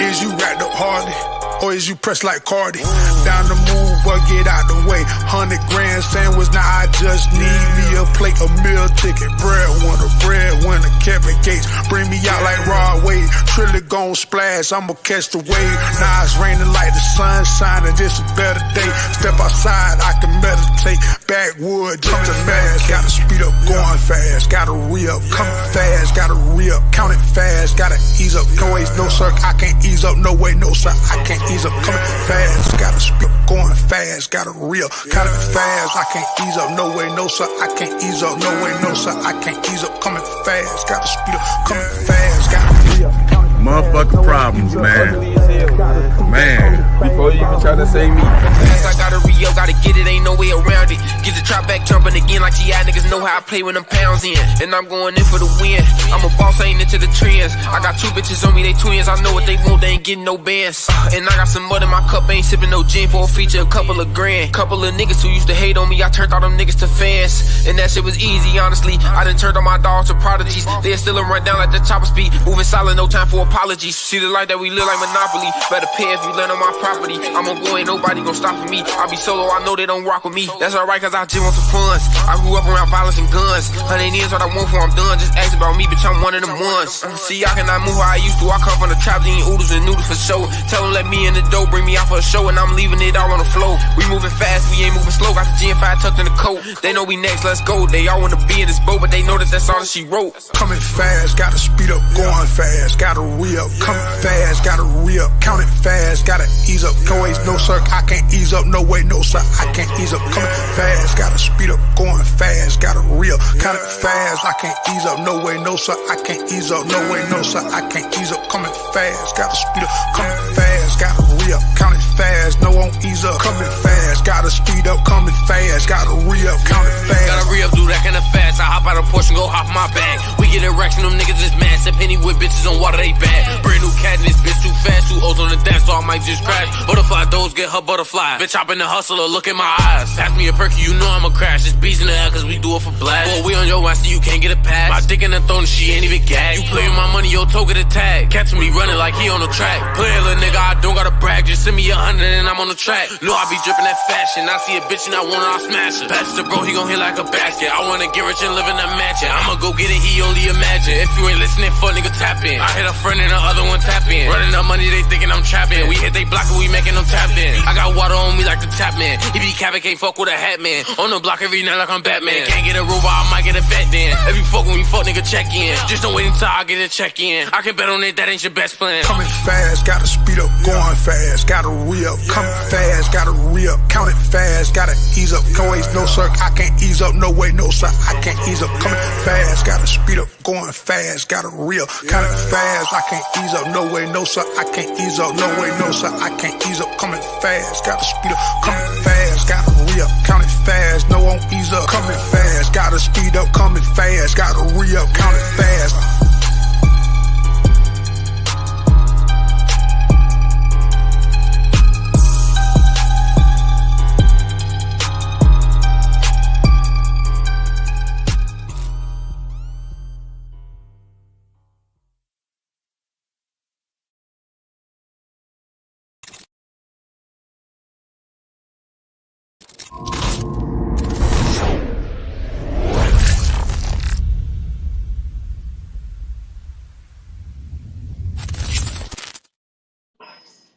Is you racked up Hardy? Or is you pressed like Cardi? Down the move, but get out the way. 100 grand sandwich, now I just need me a plate, a meal ticket. Breadwinner, Kevin Gates. Bring me out like Rod Wade. Trill gon' splash, I'ma catch the wave. Now it's raining like the sun shining, this a better day. Step outside, I can meditate. Backwood, jumping fast. Gotta speed up, going fast. Gotta re-up, coming fast. Gotta re-up, counting fast. Gotta ease up, no ways, no sir, I can't ease up. No way, no sir, I can't ease up, coming fast. Gotta speed up, going fast. Gotta re-up, counting fast. I can't ease up, no way, no sir, I can't ease up. No way, no sir, I can't ease up, coming fast. Gotta speed up, coming fast. Gotta re-up. Motherfucking problems, man. Man, before you even try to say me. I gotta re-up, gotta get it, ain't no way around it. Get the trap back jumping again like GI niggas know how I play when them pounds in. And I'm going in for the win. I'm a boss, I ain't into the trends. I got 2 bitches on me, they twins. I know what they want, they ain't getting no bands. And I got some mud in my cup, ain't sipping no gin for a feature, a couple of grand. Couple of niggas who used to hate on me, I turned all them niggas to fans. And that shit was easy, honestly. I done turned all my dogs to prodigies. They still a run down like the chopper speed. Moving solid, no time for apologies. See the life that we live like Monopoly. Better pay if you land on my property. I'ma go, ain't nobody gon' stop for me. I be solo, I know they don't rock with me. That's alright, cause I just want some funds. I grew up around violence and guns. 100 years what I want for I'm done. Just ask about me, bitch, I'm one of them ones. See, I cannot move how I used to. I come from the trap, eating oodles and noodles for show. Tell them let me in the dough, bring me out for a show, and I'm leaving it all on the floor. We moving fast, we ain't moving slow. Got the GM5 tucked in the coat. They know we next, let's go. They all wanna be in this boat, but they know that that's all that she wrote. Coming fast, gotta speed up, going fast. Gotta re-up, coming fast, gotta re-up, count it fast. Gotta ease up, no ways, no sir, I can't ease up. No way, no sir, I can't ease up. Coming fast, gotta speed up, going fast. Gotta re-up, count it fast. I can't ease up. No way, no sir, I can't ease up. No way, no sir, I can't ease up. Coming fast, gotta speed up, coming fast. Gotta re-up, count it fast. No, won't ease up. Coming fast, gotta speed up, coming fast. Gotta re-up, count it fast. Gotta re-up, do that kinda fast. I hop out of Porsche and go hop my bag. We get erection, them niggas is mad. Step any with bitches on water, they bad. Brand new cat in this bitch too fast. 2 O's on the dash, so I might just crash. Butterfly doors get her butterfly. Bitch, hop in the hustler, look in my eyes. Pass me a perky, you know I'ma crash. It's bees in the air, cause we do it for blast. Boy, we on your ass, so you can't get a pass. My dick in the throne, she ain't even gas. You play with my money, your toe get a tag. Catch me running like he on the track. Play a little nigga, I don't gotta brag. Just send me 100 and I'm on the track. No, I be dripping that fashion. I see a bitch and I want her, I smash her. Pass it to bro, he gon' hit like a basket. I wanna get rich and live in a mansion. I'ma go get it, he only imagine. If you ain't listening, fuck nigga tap in. I hit a friend and the other one tap in. Running up money, they thinking I'm trapping. We hit they block and we making them tap in. I got water on me like the tap man. He be capping, can't fuck with a hat man. On the block every night like I'm Batman. Can't get a robot, I might get a vet then. If you fuck when we fuck, nigga check in. Just don't wait until I get a check in. I can bet on it, that ain't your best plan. Coming fast, gotta speed up, going fast. Gotta re-up, coming fast, gotta re-up, count it fast. Gotta ease up, no ways, no sir, I can't ease up. No way, no sir, I can't ease up. Coming fast, gotta speed up, going fast. Gotta re-up, count it fast. I can't ease up. No way, no sir, I can't ease up. No way, no sir, I can't ease up. Coming fast, gotta speed up, coming fast. Gotta re-up, count it fast. No, won't ease up. Coming fast, gotta speed up, coming fast. Gotta re-up, count it fast.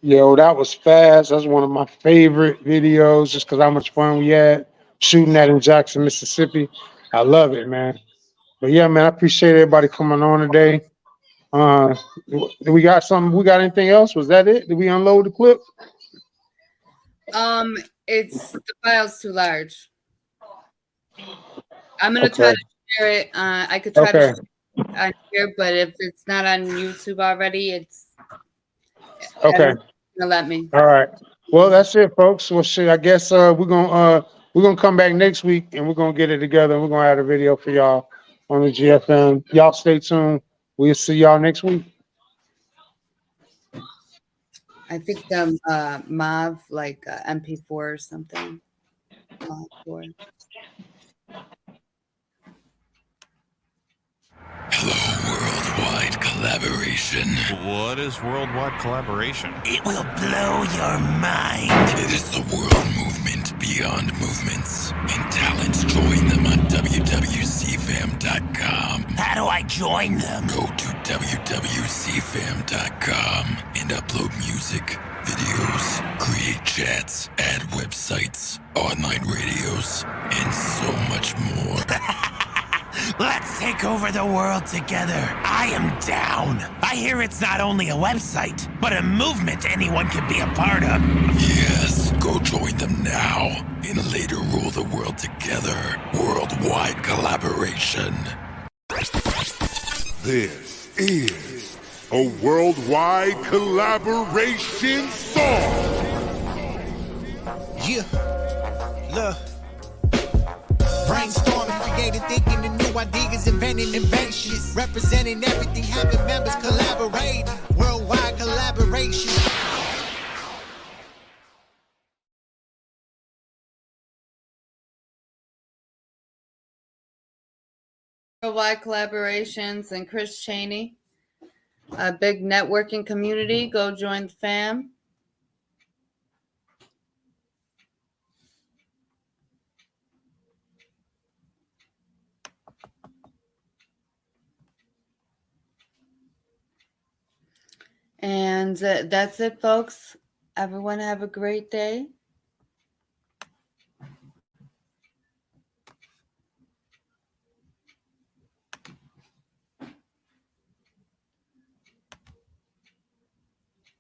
Yo, that was fast. That's one of my favorite videos just because how much fun we had shooting that in Jackson, Mississippi. I love it, man. But yeah, man, I appreciate everybody coming on today. We got something? We got anything else? Was that it? Did we unload the clip? It's the file's too large. I'm gonna try to share it. I could try to share it on here, but if it's not on YouTube already, it's okay. Let me. All right. Well, that's it, folks. Well, shit, I guess we're gonna come back next week and we're gonna get it together. And we're gonna have a video for y'all on the GFM. Y'all stay tuned. We'll see y'all next week. I think MAV, like MP4 or something. MAV 4. Worldwide collaboration. What is worldwide collaboration? It will blow your mind. It is the world movement beyond movements. And talents join them on wwcfam.com. How do I join them? Go to wwcfam.com and upload music, videos, create chats, add websites, online radios, and so much more. Let's take over the world together. I am down. I hear it's not only a website, but a movement anyone can be a part of. Yes, go join them now and later rule the world together. Worldwide collaboration. This is a worldwide collaboration song. Yeah. Look. Brainstorming, creating, thinking the new ideas, inventing inventions, representing everything, having members collaborate, worldwide collaboration. Worldwide collaborations and Chris Cheney, a big networking community. Go join the fam. And that's it, folks. Everyone have a great day.